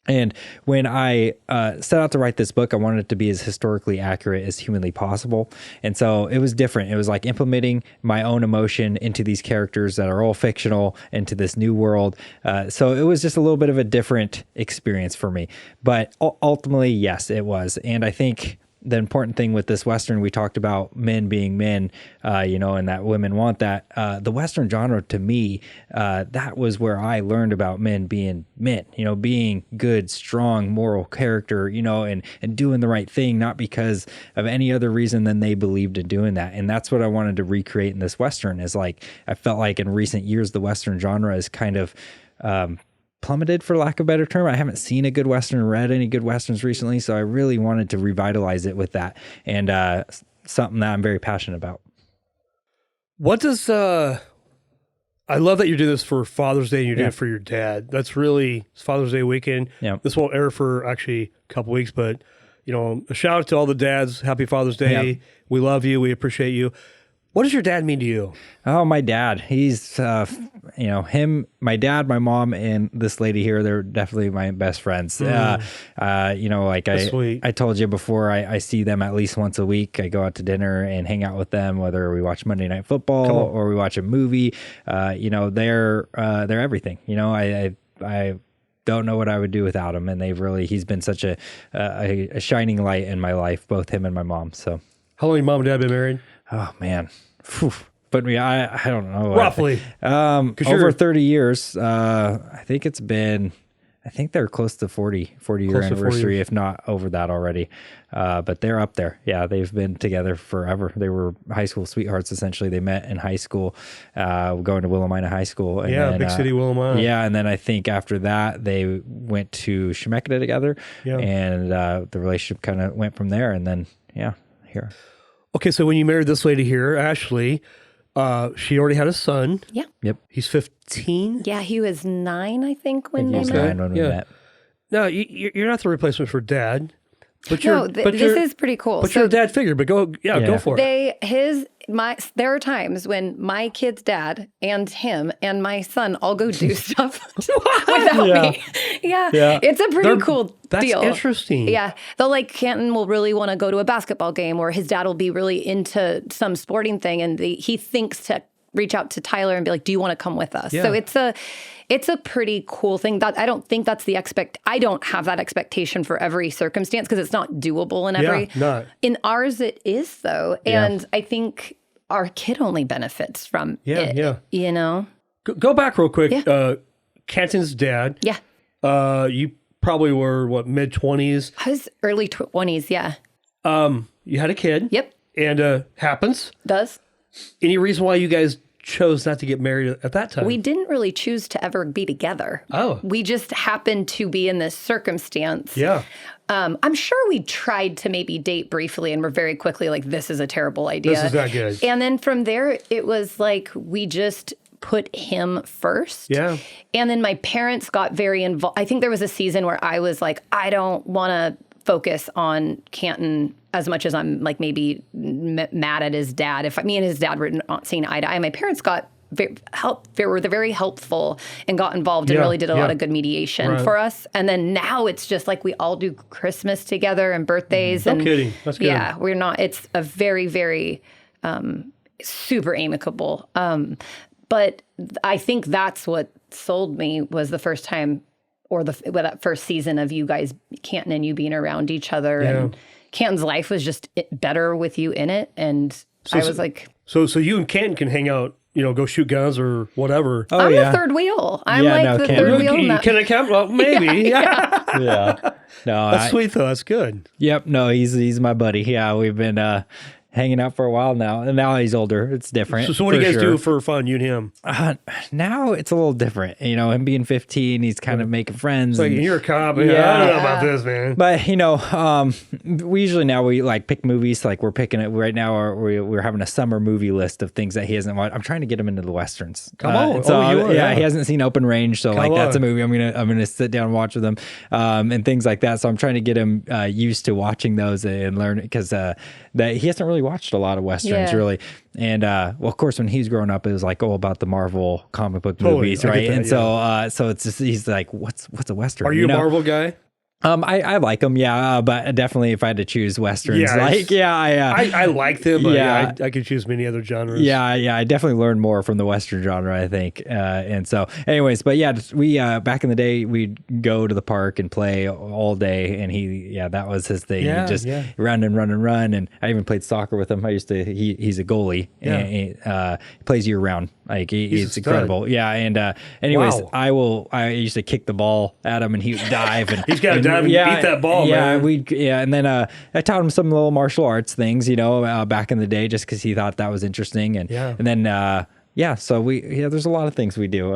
And when I set out to write this book, I wanted it to be as historically accurate as humanly possible. And so it was different. It was like implementing my own emotion into these characters that are all fictional, into this new world. So it was just a little bit of a different experience for me. But ultimately, yes, it was. And I think the important thing with this Western, we talked about men being men, and that women want that. The Western genre, to me, that was where I learned about men being men, being good, strong, moral character, and doing the right thing, not because of any other reason than they believed in doing that. And that's what I wanted to recreate in this Western, is like, I felt like in recent years, the Western genre is kind of, plummeted, for lack of a better term. I haven't seen a good Western, read any good Westerns recently, so I really wanted to revitalize it with that, and something that I'm very passionate about. What does I love that you do this for Father's Day and you did it for your dad. That's really, it's Father's Day weekend. Yeah. This won't air for actually a couple weeks, but a shout out to all the dads. Happy Father's Day. Yep. We love you. We appreciate you. What does your dad mean to you? Oh, my dad. He's, my dad, my mom, and this lady here, they're definitely my best friends. Like sweet. I told you before, I see them at least once a week. I go out to dinner and hang out with them, whether we watch Monday Night Football or we watch a movie. They're everything. I don't know what I would do without him. And he's been such a shining light in my life, both him and my mom. So. How long have your mom and dad been married? Oh, man. Whew. But I don't know. Roughly. Over 30 years. I think they're close to 40-year anniversary, if not over that already. But they're up there. Yeah, they've been together forever. They were high school sweethearts, essentially. They met in high school, going to Willamina High School. And then, big city Willamina. Yeah, and then I think after that, they went to Chemeketa together. Yeah. And the relationship kind of went from there. And then, here. Okay, so when you married this lady here, Ashley, she already had a son. Yeah. Yep. He's 15. Yeah, he was 9, I think, when He was they met. 9 when we met. No, you're not the replacement for dad. But This is pretty cool. But you're a dad figure. But go for it. There are times when my kid's dad and him and my son all go do stuff without me. Yeah, it's a pretty cool deal. That's interesting. Yeah, they'll Canton will really want to go to a basketball game, or his dad will be really into some sporting thing, and he thinks to reach out to Tyler and be like, "Do you want to come with us?" Yeah. So it's a pretty cool thing. That I don't think that's I don't have that expectation for every circumstance, because it's not doable in every. Not. In ours, it is though, and I think our kid only benefits from it. Yeah. Go back real quick. Yeah. Canton's dad. Yeah. You probably were mid-20s. I was early 20s. Yeah. You had a kid. Yep. And happens. Does. Any reason why you guys chose not to get married at that time? We didn't really choose to ever be together. Oh. We just happened to be in this circumstance. Yeah. I'm sure we tried to maybe date briefly and were very quickly like, this is a terrible idea. This is not good. And then from there, it was like we just put him first. Yeah. And then my parents got very involved. I think there was a season where I was like, I don't want to focus on Canton as much as I'm maybe mad at his dad. If me and his dad were not seeing eye to eye, my parents got were very helpful and got involved and really did a lot of good mediation for us. And then now it's just we all do Christmas together and birthdays. No kidding. That's good. Yeah, we're not. It's a very, very super amicable. But I think that's what sold me was the first time, or that first season of you guys, Canton and you being around each other, and Canton's life was just better with you in it. And I was like, so you and Canton can hang out, go shoot guns or whatever. I'm the third wheel. I'm the third wheel. Can I count? Well, maybe. Yeah. No, that's sweet though. That's good. Yep. No, he's my buddy. Yeah, we've been hanging out for a while now, and now he's older. It's different. So what do you guys do for fun, you and him? Now it's a little different. Him being 15, he's kind of making friends. It's you're a cop. Yeah, I don't know about this, man. But we usually now pick movies. We're picking it right now. We're having a summer movie list of things that he hasn't watched. I'm trying to get him into the westerns. Come on, so he hasn't seen Open Range, so that's a movie I'm gonna sit down and watch with him, and things like that. So I'm trying to get him used to watching those and learn, because that he hasn't really watched a lot of westerns really. And of course, when he was growing up, it was all about the Marvel comic book movies, right? And so it's just, he's like, what's a western? Are you a Marvel guy? I like them, yeah, but definitely if I had to choose westerns, Yeah, like, I like them, but Yeah. I could choose many other genres. yeah, I definitely learned more from the Western genre, I think. And so, anyways, but yeah, we back in the day, we'd go to the park and play all day, and that was his thing. Yeah, He'd just yeah. run and run and run. And I even played soccer with him. He's a goalie, Yeah. and he plays year round. Like He's a it's stud. incredible. Yeah, and anyways, Wow. I used to kick the ball at him, and he would dive, and He's gotta dive and beat that ball, yeah, man. and then I taught him some little martial arts things, back in the day, just because he thought that was interesting, and then so there's a lot of things we do.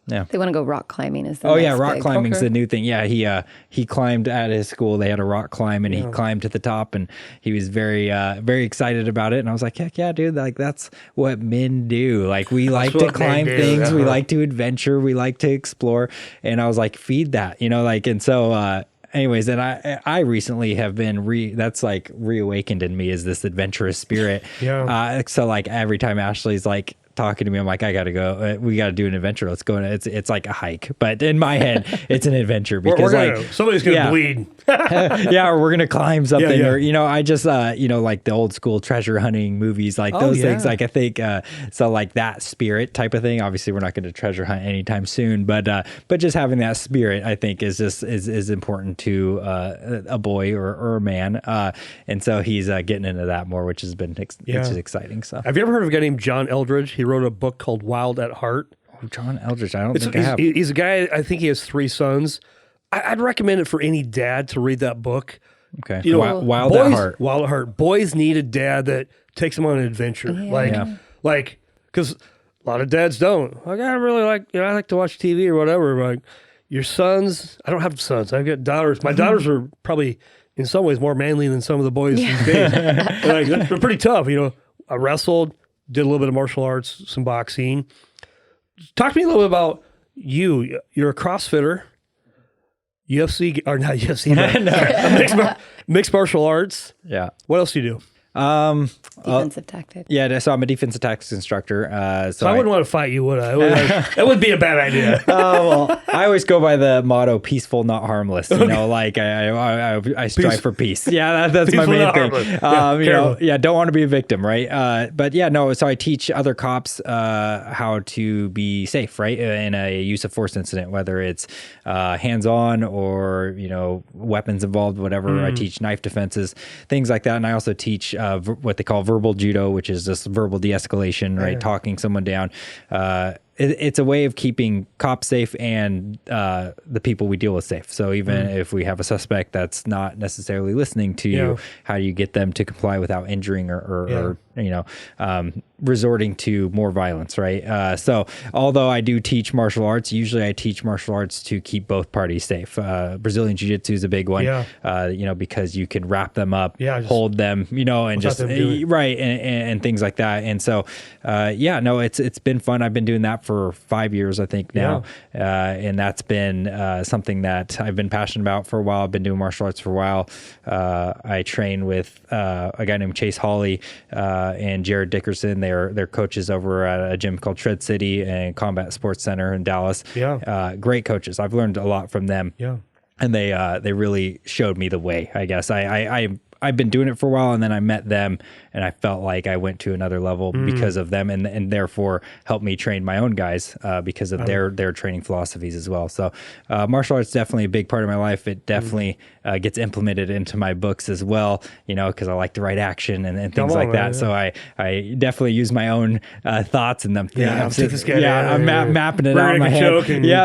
Yeah. They want to go rock climbing. Is the Oh yeah, next rock big- climbing's Okay. the new thing. Yeah, he climbed at his school. They had a rock climb, and he climbed to the top, and he was very very excited about it. And I was like, heck yeah, dude! Like that's what men do. Like we like to what men climb do, things. We uh-huh. like to adventure. We like to explore. And I was like, feed that, and so. Anyways, and I recently have been that's like reawakened in me is this adventurous spirit. Yeah. So like every time Ashley's like talking to me, I'm like, I gotta go. We gotta do an adventure. Let's go. It's like a hike, but in my head, it's an adventure because somebody's gonna bleed. yeah, or we're gonna climb something, Yeah. or I just like the old school treasure hunting movies, like those things. Like I think so, like that spirit type of thing. Obviously, we're not going to treasure hunt anytime soon, but just having that spirit, I think, is just is important to a boy or a man, and so he's getting into that more, which has been which is exciting. So, Have you ever heard of a guy named John Eldridge? He wrote a book called Wild at Heart. John Eldridge, I don't think I have. He's a guy. I think he has 3 sons. I'd recommend it for any dad to read that book. Okay, Wild at Heart. Wild at Heart. Boys need a dad that takes them on an adventure. Like, because a lot of dads don't. Like, I really like, I like to watch TV or whatever. Like, your sons, I don't have sons. I've got daughters. My daughters are probably, in some ways, more manly than some of the boys these days. Like, they're pretty tough. I wrestled, did a little bit of martial arts, some boxing. Talk to me a little bit about you. You're a CrossFitter. UFC, or not UFC, but mixed martial arts. Yeah. What else do you do? defensive tactics. Yeah, so I'm a defensive tactics instructor. So I wouldn't want to fight you, would I? That would be a bad idea. Well, I always go by the motto "peaceful, not harmless." Like I strive for peace. Yeah, that's my Peaceful, main not thing. harmless. Don't want to be a victim, right? But yeah, no. So I teach other cops how to be safe, right, in a use of force incident, whether it's hands-on or weapons involved, whatever. I teach knife defenses, things like that, and I also teach what they call verbal judo, which is just verbal de-escalation, right? Talking someone down. It's a way of keeping cops safe and the people we deal with safe. So even if we have a suspect that's not necessarily listening to you, how do you get them to comply without injuring or resorting to more violence, right? So although I do teach martial arts, usually I teach martial arts to keep both parties safe. Brazilian Jiu-Jitsu is a big one, because you can wrap them up, hold them, and just right and things like that. And so, it's been fun. I've been doing that for 5 years, I think now. And that's been something that I've been passionate about for a while. I've been doing martial arts for a while. I train with a guy named Chase Hawley and Jared Dickerson. They're coaches over at a gym called Shred City and Combat Sports Center in Dallas. Great coaches. I've learned a lot from them. And they really showed me the way, I guess. I've been doing it for a while, and then I met them, and I felt like I went to another level because of them, and therefore helped me train my own guys because of their training philosophies as well. So martial arts is definitely a big part of my life. It definitely gets implemented into my books as well, because I like to write action and things like that. So I definitely use my own thoughts and them. I'm mapping it out in my head.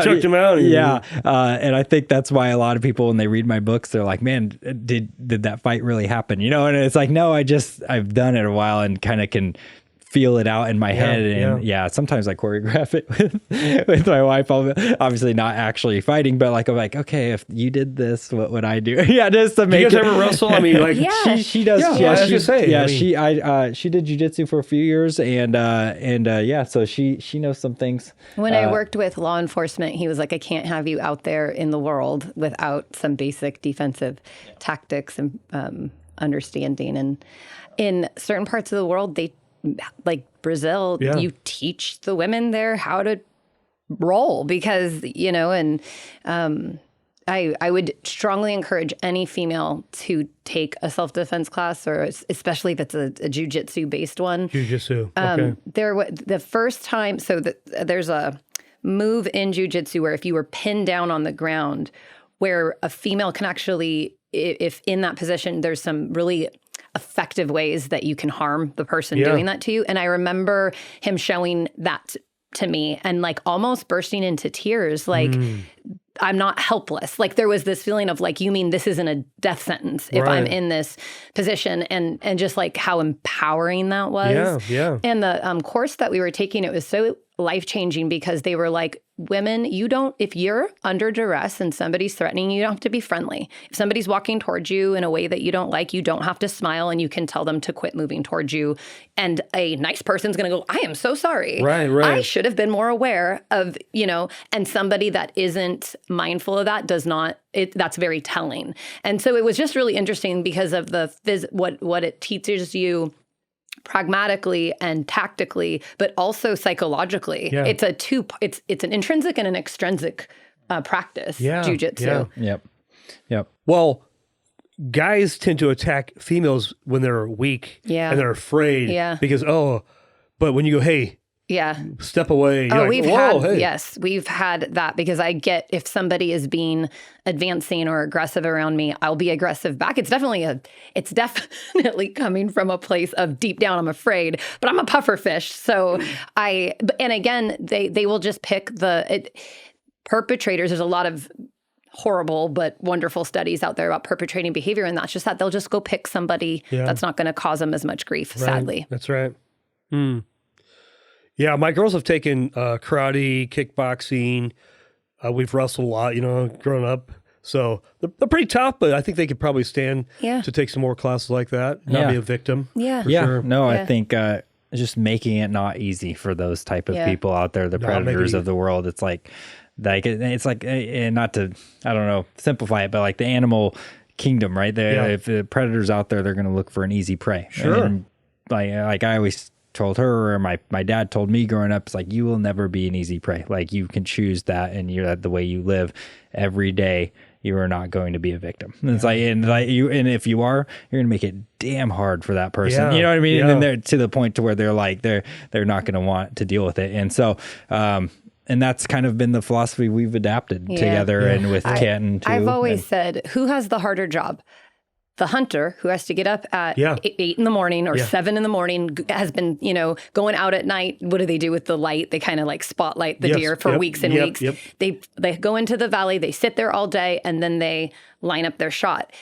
Choked him out. And I think that's why a lot of people, when they read my books, they're like, "Man, did that fight really happen?" And it's like, no, I've done it a while and kind of can feel it out in my head. And sometimes I choreograph it with my wife. Obviously not actually fighting, but I'm like, okay, if you did this, what would I do? Just to make you guys ever wrestle? I mean, like, she does. She did jiu-jitsu for a few years and so she knows some things. When I worked with law enforcement, he was like, I can't have you out there in the world without some basic defensive tactics and understanding. And in certain parts of the world, they, like Brazil, you teach the women there how to roll because, I would strongly encourage any female to take a self-defense class, or especially if it's a jiu-jitsu based one. Jiu-jitsu. Okay. The first time, there's a move in jiu-jitsu where if you were pinned down on the ground, where a female can actually, if in that position, there's some really effective ways that you can harm the person doing that to you. And I remember him showing that to me and like almost bursting into tears, like I'm not helpless. Like there was this feeling of like, you mean this isn't a death sentence if I'm in this position, and just like how empowering that was. Yeah. And the course that we were taking, it was so life-changing because they were like, women, if you're under duress and somebody's threatening you, don't have to be friendly. If somebody's walking towards you in a way that you don't like, you don't have to smile, and you can tell them to quit moving towards you. And a nice person's going to go, I am so sorry. Right. I should have been more aware of, and somebody that isn't mindful of that does not, that's very telling. And so it was just really interesting because of what it teaches you pragmatically and tactically, but also psychologically. Yeah. It's an intrinsic and an extrinsic practice, jiu-jitsu. Yeah. Yep. Well, guys tend to attack females when they're weak and they're afraid because, but when you go, hey, step away. Oh, Like, we've had that because if somebody is being advancing or aggressive around me, I'll be aggressive back. It's definitely coming from a place of deep down, I'm afraid, but I'm a puffer fish. So and again, they will just pick perpetrators. There's a lot of horrible but wonderful studies out there about perpetrating behavior, and that's just that they'll just go pick somebody that's not going to cause them as much grief, sadly. That's right. Yeah, my girls have taken karate, kickboxing. We've wrestled a lot, growing up. So they're pretty tough, but I think they could probably stand to take some more classes like that, not be a victim. Yeah. Sure. No, I think just making it not easy for those type of people out there, the predators of the world. It's like and not to, I don't know, simplify it, but like the animal kingdom, right? If the predators out there, they're going to look for an easy prey. Sure. And like I always told her, or my dad told me growing up, it's like, you will never be an easy prey. Like you can choose that, and you're the way you live every day. You are not going to be a victim. And it's and if you are, you're going to make it damn hard for that person. Yeah. You know what I mean? Yeah. And then they're to the point to where they're not going to want to deal with it. And so, and that's kind of been the philosophy we've adapted together, and with Canton too. I've always said, who has the harder job? The hunter, who has to get up at 8 in the morning or 7 in the morning, has been, going out at night. What do they do with the light? They kind of like spotlight the deer for weeks and weeks. Yep. They go into the valley, they sit there all day, and then they line up their shot.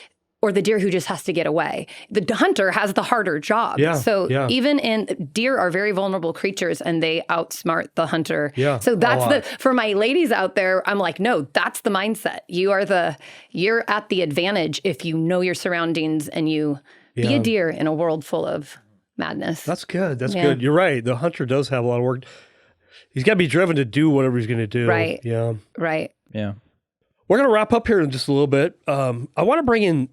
Or the deer who just has to get away. The hunter has the harder job. Deer are very vulnerable creatures, and they outsmart the hunter. Yeah, so that's for my ladies out there, I'm like, no, that's the mindset. You're at the advantage if you know your surroundings and you be a deer in a world full of madness. That's good. That's good. You're right. The hunter does have a lot of work. He's got to be driven to do whatever he's going to do. Right. Yeah. Right. Yeah. We're going to wrap up here in just a little bit. I want to bring in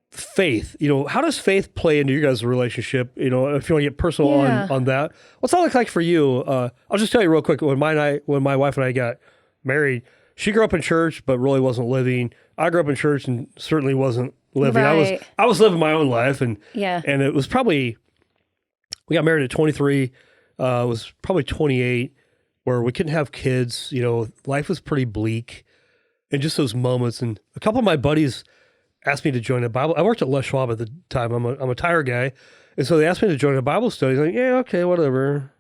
faith. How does faith play into your guys' relationship? If you want to get personal on that, what's that look like for you? I'll just tell you real quick. When my wife and I got married, she grew up in church, but really wasn't living. I grew up in church and certainly wasn't living. Right. I was living my own life, and it was probably, we got married at 23. It was probably 28 where we couldn't have kids. Life was pretty bleak, and just those moments. And a couple of my buddies asked me to join a Bible. I worked at Les Schwab at the time. I'm a tire guy. And so they asked me to join a Bible study. I was like, yeah, okay, whatever.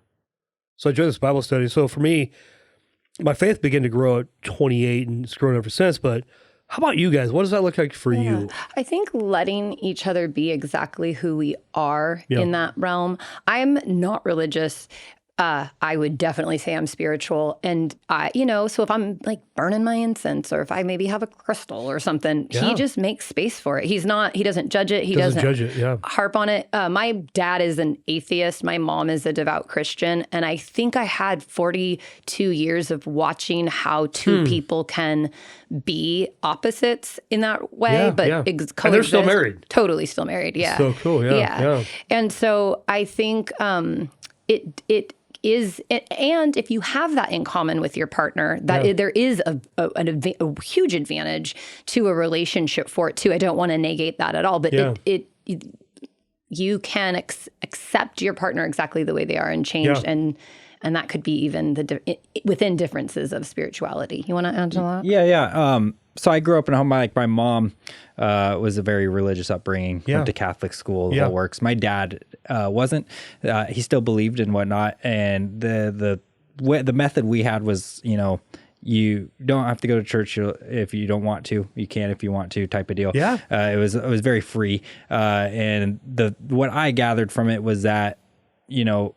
So I joined this Bible study. So for me, my faith began to grow at 28, and it's grown ever since. But how about you guys? What does that look like for you? I think letting each other be exactly who we are in that realm. I'm not religious. I would definitely say I'm spiritual. And so if I'm like burning my incense, or if I maybe have a crystal or something, he just makes space for it. He doesn't judge it. He doesn't judge it. Harp on it. My dad is an atheist. My mom is a devout Christian. And I think I had 42 years of watching how two people can be opposites in that way, but and they're still married. Totally still married. Yeah. So cool. Yeah. And so I think, it and if you have that in common with your partner, there is a huge advantage to a relationship for it too. I don't want to negate that at all, but you can accept your partner exactly the way they are and change, and that could be even within differences of spirituality. You want to add to that? Yeah. So I grew up in a home, my mom was a very religious upbringing, went to Catholic school, the whole works. My dad wasn't. He still believed and whatnot. And the method we had was, you don't have to go to church if you don't want to. You can if you want to, type of deal. Yeah. It was very free. And what I gathered from it was that, the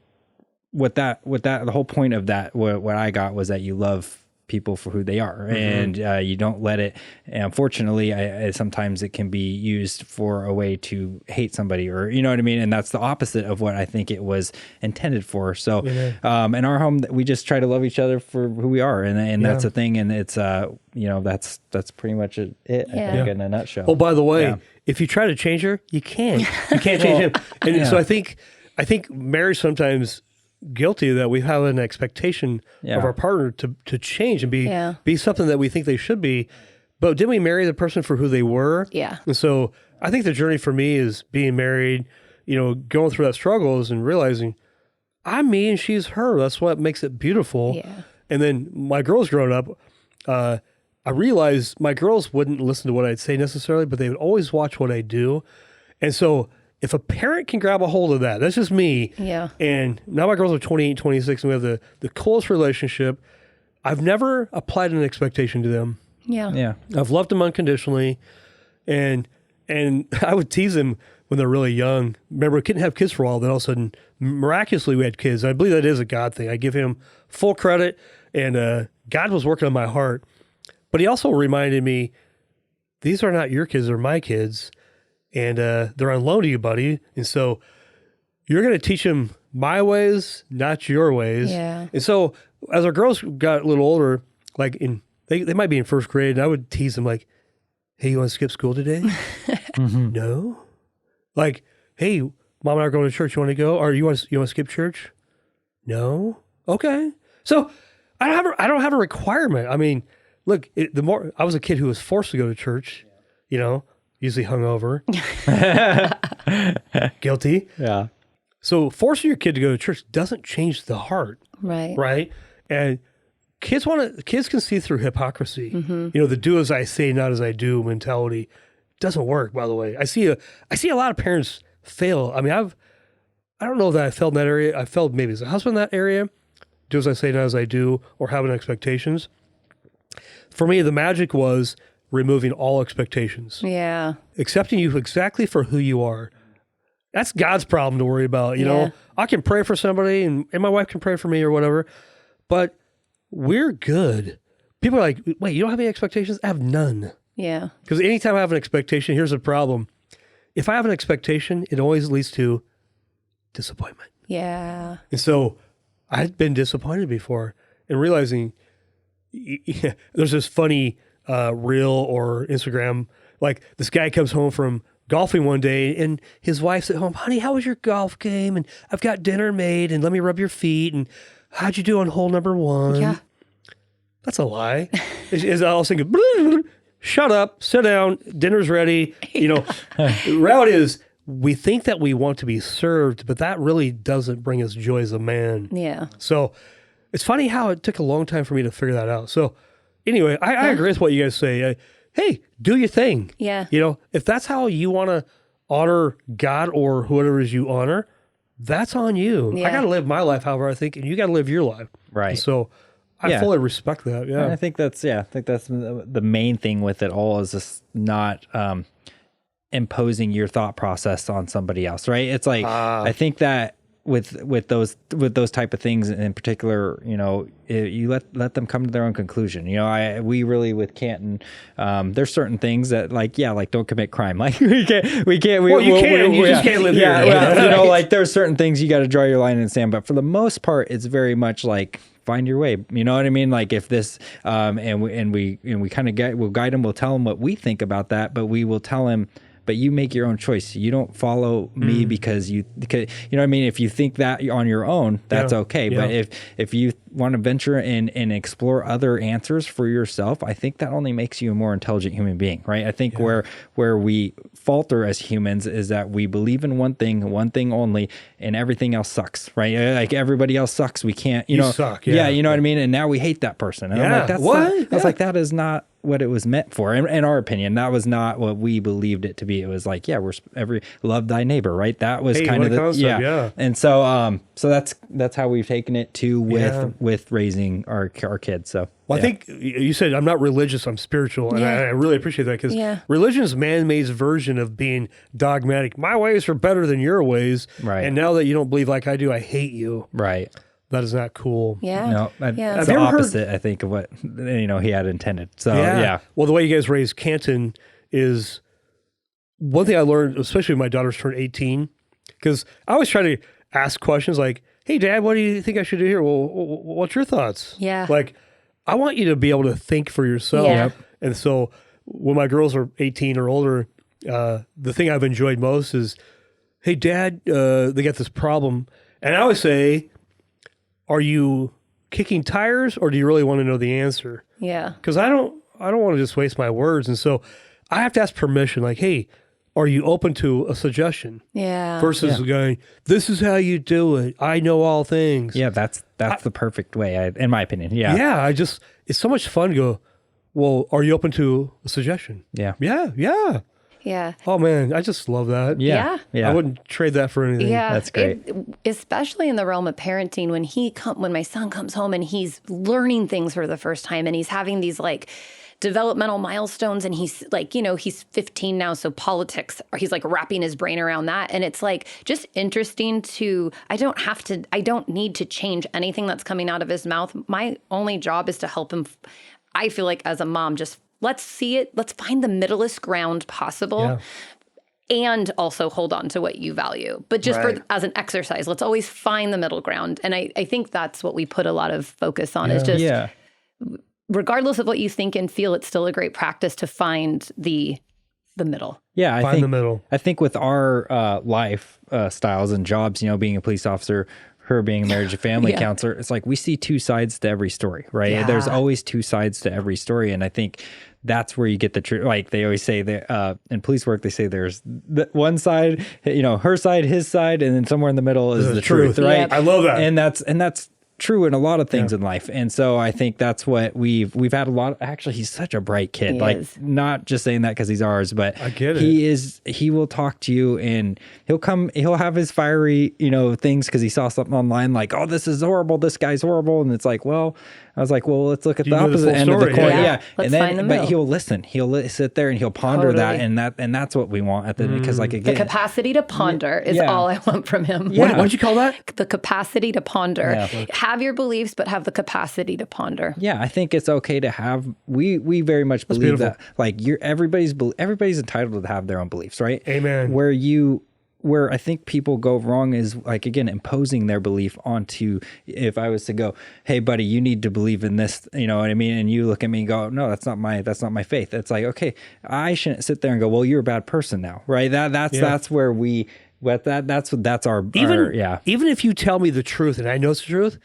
whole point of that, what I got was that you love people for who they are, and you don't let it. Unfortunately, sometimes it can be used for a way to hate somebody, or you know what I mean. And that's the opposite of what I think it was intended for. So, in our home, we just try to love each other for who we are, and that's a thing. And it's that's pretty much it. I think in a nutshell. Oh, by the way, if you try to change her, you can't. You can't change him. And so I think marriage sometimes guilty of that. We have an expectation of our partner to change and be something that we think they should be. But didn't we marry the person for who they were? Yeah. And so I think the journey for me is being married, going through that struggles and realizing I'm me and she's her. That's what makes it beautiful. Yeah. And then my girls growing up, I realized my girls wouldn't listen to what I'd say necessarily, but they would always watch what I do. And so if a parent can grab a hold of that, that's just me. Yeah. And now my girls are 28, 26, and we have the close relationship. I've never applied an expectation to them. Yeah. Yeah. I've loved them unconditionally. And I would tease them when they're really young. Remember, we couldn't have kids for a while. Then all of a sudden, miraculously, we had kids. I believe that is a God thing. I give him full credit. And God was working on my heart. But he also reminded me, these are not your kids, they're my kids. And they're on loan to you, buddy. And so you're going to teach them my ways, not your ways. Yeah. And so as our girls got a little older, they might be in first grade, and I would tease them like, hey, you want to skip school today? No. Like, hey, mom and I are going to church. You want to go? Or you want to skip church? No. Okay. So I don't have a requirement. I mean, look, the more I was a kid who was forced to go to church, usually hungover. Guilty. Yeah. So forcing your kid to go to church doesn't change the heart. Right. Right. And kids can see through hypocrisy. The do as I say, not as I do mentality doesn't work, by the way. I see a lot of parents fail. I mean, I don't know that I failed in that area. I failed maybe as a husband in that area. Do as I say, not as I do, or having expectations. For me, the magic was removing all expectations. Yeah. Accepting you exactly for who you are. That's God's problem to worry about. I can pray for somebody and my wife can pray for me or whatever, but we're good. People are like, wait, you don't have any expectations? I have none. Yeah. Because anytime I have an expectation, here's the problem. If I have an expectation, it always leads to disappointment. Yeah. And so I'd been disappointed before and realizing there's this funny reel or Instagram, like this guy comes home from golfing one day and his wife's at home, honey, how was your golf game? And I've got dinner made and let me rub your feet. And how'd you do on hole number 1? Yeah. That's a lie. Is I was thinking, shut up, sit down, dinner's ready. The reality is we think that we want to be served, but that really doesn't bring us joy as a man. Yeah. So it's funny how it took a long time for me to figure that out. So anyway, I agree with what you guys say. Hey, do your thing. Yeah. If that's how you want to honor God or whoever it is you honor, that's on you. Yeah. I got to live my life however I think, and you got to live your life. Right. And so I fully respect that. Yeah. And I think that's the main thing with it all is just not imposing your thought process on somebody else, right? It's like I think that with those type of things in particular, you let them come to their own conclusion. We really with Canton, there's certain things that like don't commit crime. Like we can't. You just can't live here. Well, like there's certain things you got to draw your line in the sand. But for the most part, it's very much like find your way. You know what I mean? Like if this, and we kind of we'll guide him. We'll tell him what we think about that, but we will tell him. but you make your own choice. You don't follow me because you know what I mean? If you think that on your own, that's okay. But if you want to venture and explore other answers for yourself, I think that only makes you a more intelligent human being, right? I think where we falter as humans is that we believe in one thing only, and everything else sucks, right? Like everybody else sucks. We can't, you know, suck, you know what I mean? And now we hate that person. And I'm like, that's what? I was like, that is not what it was meant for. In our opinion, that was not what we believed it to be. It was like, we're love thy neighbor, right? That was kind of the concept, And so that's how we've taken it to with raising our kids. So I think you said I'm not religious, I'm spiritual, and I really appreciate that, because religion is man-made version of being dogmatic. My ways are better than your ways, right? And now that you don't believe like I do, I hate you, right? That is not cool. No, it's the opposite, I think, of what he had intended. So Well, the way you guys raised Canton is one thing I learned, especially when my daughters turned 18, because I always try to ask questions like, "Hey, Dad, what do you think I should do here?" Well, what's your thoughts? Yeah. Like, I want you to be able to think for yourself. Yeah. And so when my girls are 18 or older, the thing I've enjoyed most is, "Hey, Dad, they got this problem," and I always say, "Are you kicking tires, or do you really want to know the answer?" Yeah. Because I don't want to just waste my words. And so I have to ask permission, like, "Hey, are you open to a suggestion?" Yeah. Versus going, "This is how you do it. I know all things." Yeah, that's the perfect way, in my opinion. Yeah. Yeah, it's so much fun to go, "Well, are you open to a suggestion?" Yeah. Yeah, yeah. Yeah. Oh, man, I just love that. Yeah. I wouldn't trade that for anything. Yeah, That's great. Especially in the realm of parenting, when my son comes home and he's learning things for the first time, and he's having these like developmental milestones, and he's like, he's 15 now, so politics, he's like wrapping his brain around that, and it's like just interesting I don't need to change anything that's coming out of his mouth. My only job is to help him. I feel like as a mom, just let's see it. Let's find the middlest ground possible. Yeah. And also hold on to what you value. But just as an exercise, let's always find the middle ground. And I think that's what we put a lot of focus on is just regardless of what you think and feel, it's still a great practice to find the middle. Yeah, I find think the middle. I think with our life styles and jobs, being a police officer, her being a marriage and family counselor, it's like we see two sides to every story, right? Yeah. There's always two sides to every story. And I think that's where you get the truth. Like they always say that in police work, they say there's one side, her side, his side, and then somewhere in the middle is the truth, right? Yep. I love that. And that's true in a lot of things in life. And so I think that's what we've had a lot. Actually, he's such a bright kid. Not just saying that because he's ours, but I get it. He will talk to you, and he'll have his fiery, things because he saw something online like, "Oh, this is horrible. This guy's horrible." And it's like, I was like, well, let's look at the opposite end of the coin. Yeah. Let's find the middle. But he'll listen. He'll sit there and he'll ponder that, and that's what we want because again, the capacity to ponder is all I want from him. Yeah. What did you call that? The capacity to ponder. Yeah. Have your beliefs, but have the capacity to ponder. Yeah, I think it's okay to have. We very much believe that everybody's entitled to have their own beliefs, right? Amen. Where I think people go wrong is like, again, imposing their belief onto, if I was to go, "Hey buddy, you need to believe in this," you know what I mean? And you look at me and go, "No, that's not my faith." It's like, okay, I shouldn't sit there and go, "Well, you're a bad person now," right? That's where we, that's our even if you tell me the truth and I know it's the truth,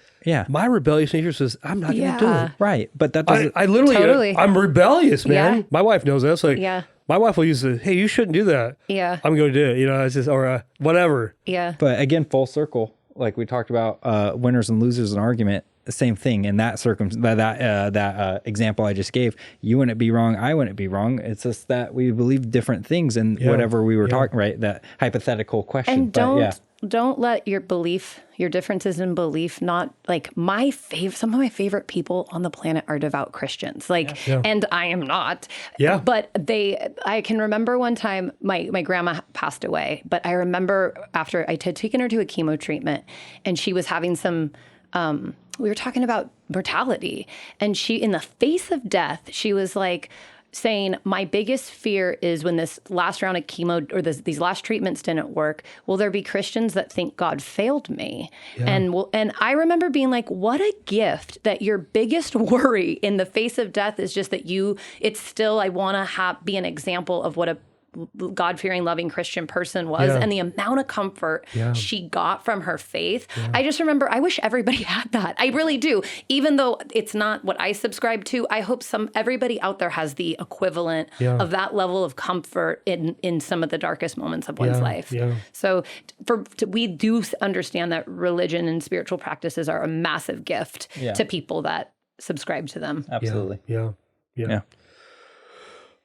my rebellious nature says I'm not going to do it. Right. But that doesn't, I literally, totally. I'm rebellious, man. Yeah. My wife knows that. It's like, my wife will use the, "Hey, you shouldn't do that." Yeah. I'm going to do it. It's just, or whatever. Yeah. But again, full circle, like we talked about, winners and losers in argument, the same thing in that that example I just gave. You wouldn't be wrong. I wouldn't be wrong. It's just that we believe different things in whatever we were talking, right? That hypothetical question. And don't let your differences in belief, not like some of my favorite people on the planet are devout Christians. And I am not. Yeah. But I can remember one time my grandma passed away, but I remember after I had taken her to a chemo treatment and she was having some, we were talking about mortality, and she, in the face of death, she was like, saying, "My biggest fear is when this last round of chemo or these last treatments didn't work, will there be Christians that think God failed me?" Yeah. And I remember being like, what a gift that your biggest worry in the face of death is just that it's still, I want to be an example of what God-fearing, loving Christian person was, and the amount of comfort she got from her faith. I just remember, I wish everybody had that. I really do. Even though it's not what I subscribe to, I hope everybody out there has the equivalent of that level of comfort in some of the darkest moments of one's life. So we do understand that religion and spiritual practices are a massive gift to people that subscribe to them. Absolutely. Yeah.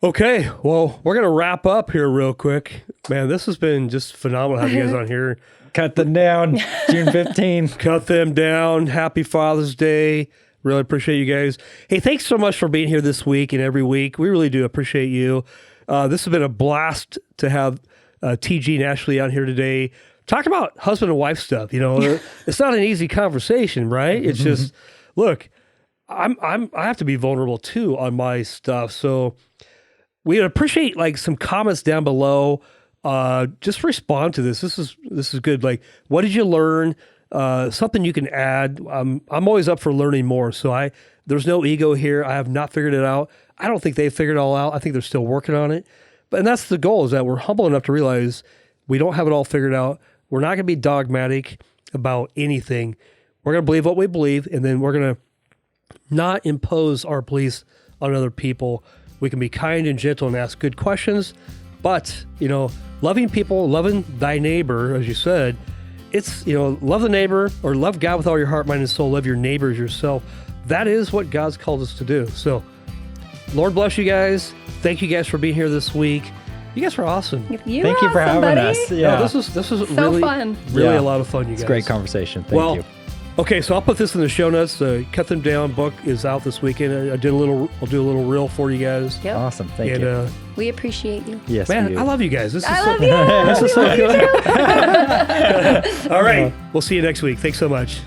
Okay, well, we're going to wrap up here real quick. Man, this has been just phenomenal having you guys on here. Cut them down, June 15. Cut them down. Happy Father's Day. Really appreciate you guys. Hey, thanks so much for being here this week and every week. We really do appreciate you. This has been a blast to have TG and Ashley out here today. Talk about husband and wife stuff. It's not an easy conversation, right? It's just, look, I have to be vulnerable too on my stuff. So we'd appreciate like some comments down below. Just respond to this. This is good. Like, what did you learn? Something you can add. I'm always up for learning more. So there's no ego here. I have not figured it out. I don't think they've figured it all out. I think they're still working on it. And that's the goal, is that we're humble enough to realize we don't have it all figured out. We're not going to be dogmatic about anything. We're going to believe what we believe, and then we're going to not impose our beliefs on other people. We can be kind and gentle and ask good questions, but, loving people, loving thy neighbor, as you said, it's, love the neighbor, or love God with all your heart, mind, and soul, love your neighbor as yourself. That is what God's called us to do. So, Lord bless you guys. Thank you guys for being here this week. You guys were awesome. Thank you for having us. Yeah, no, this was so really fun. Really a lot of fun, you guys. It's a great conversation. Thank you. Okay, so I'll put this in the show notes. The Cut Them Down book is out this weekend. I'll do a little reel for you guys. Yep. Awesome. Thank you. We appreciate you. Yes, man, I love you guys. I love you. This is so good. All right, we'll see you next week. Thanks so much.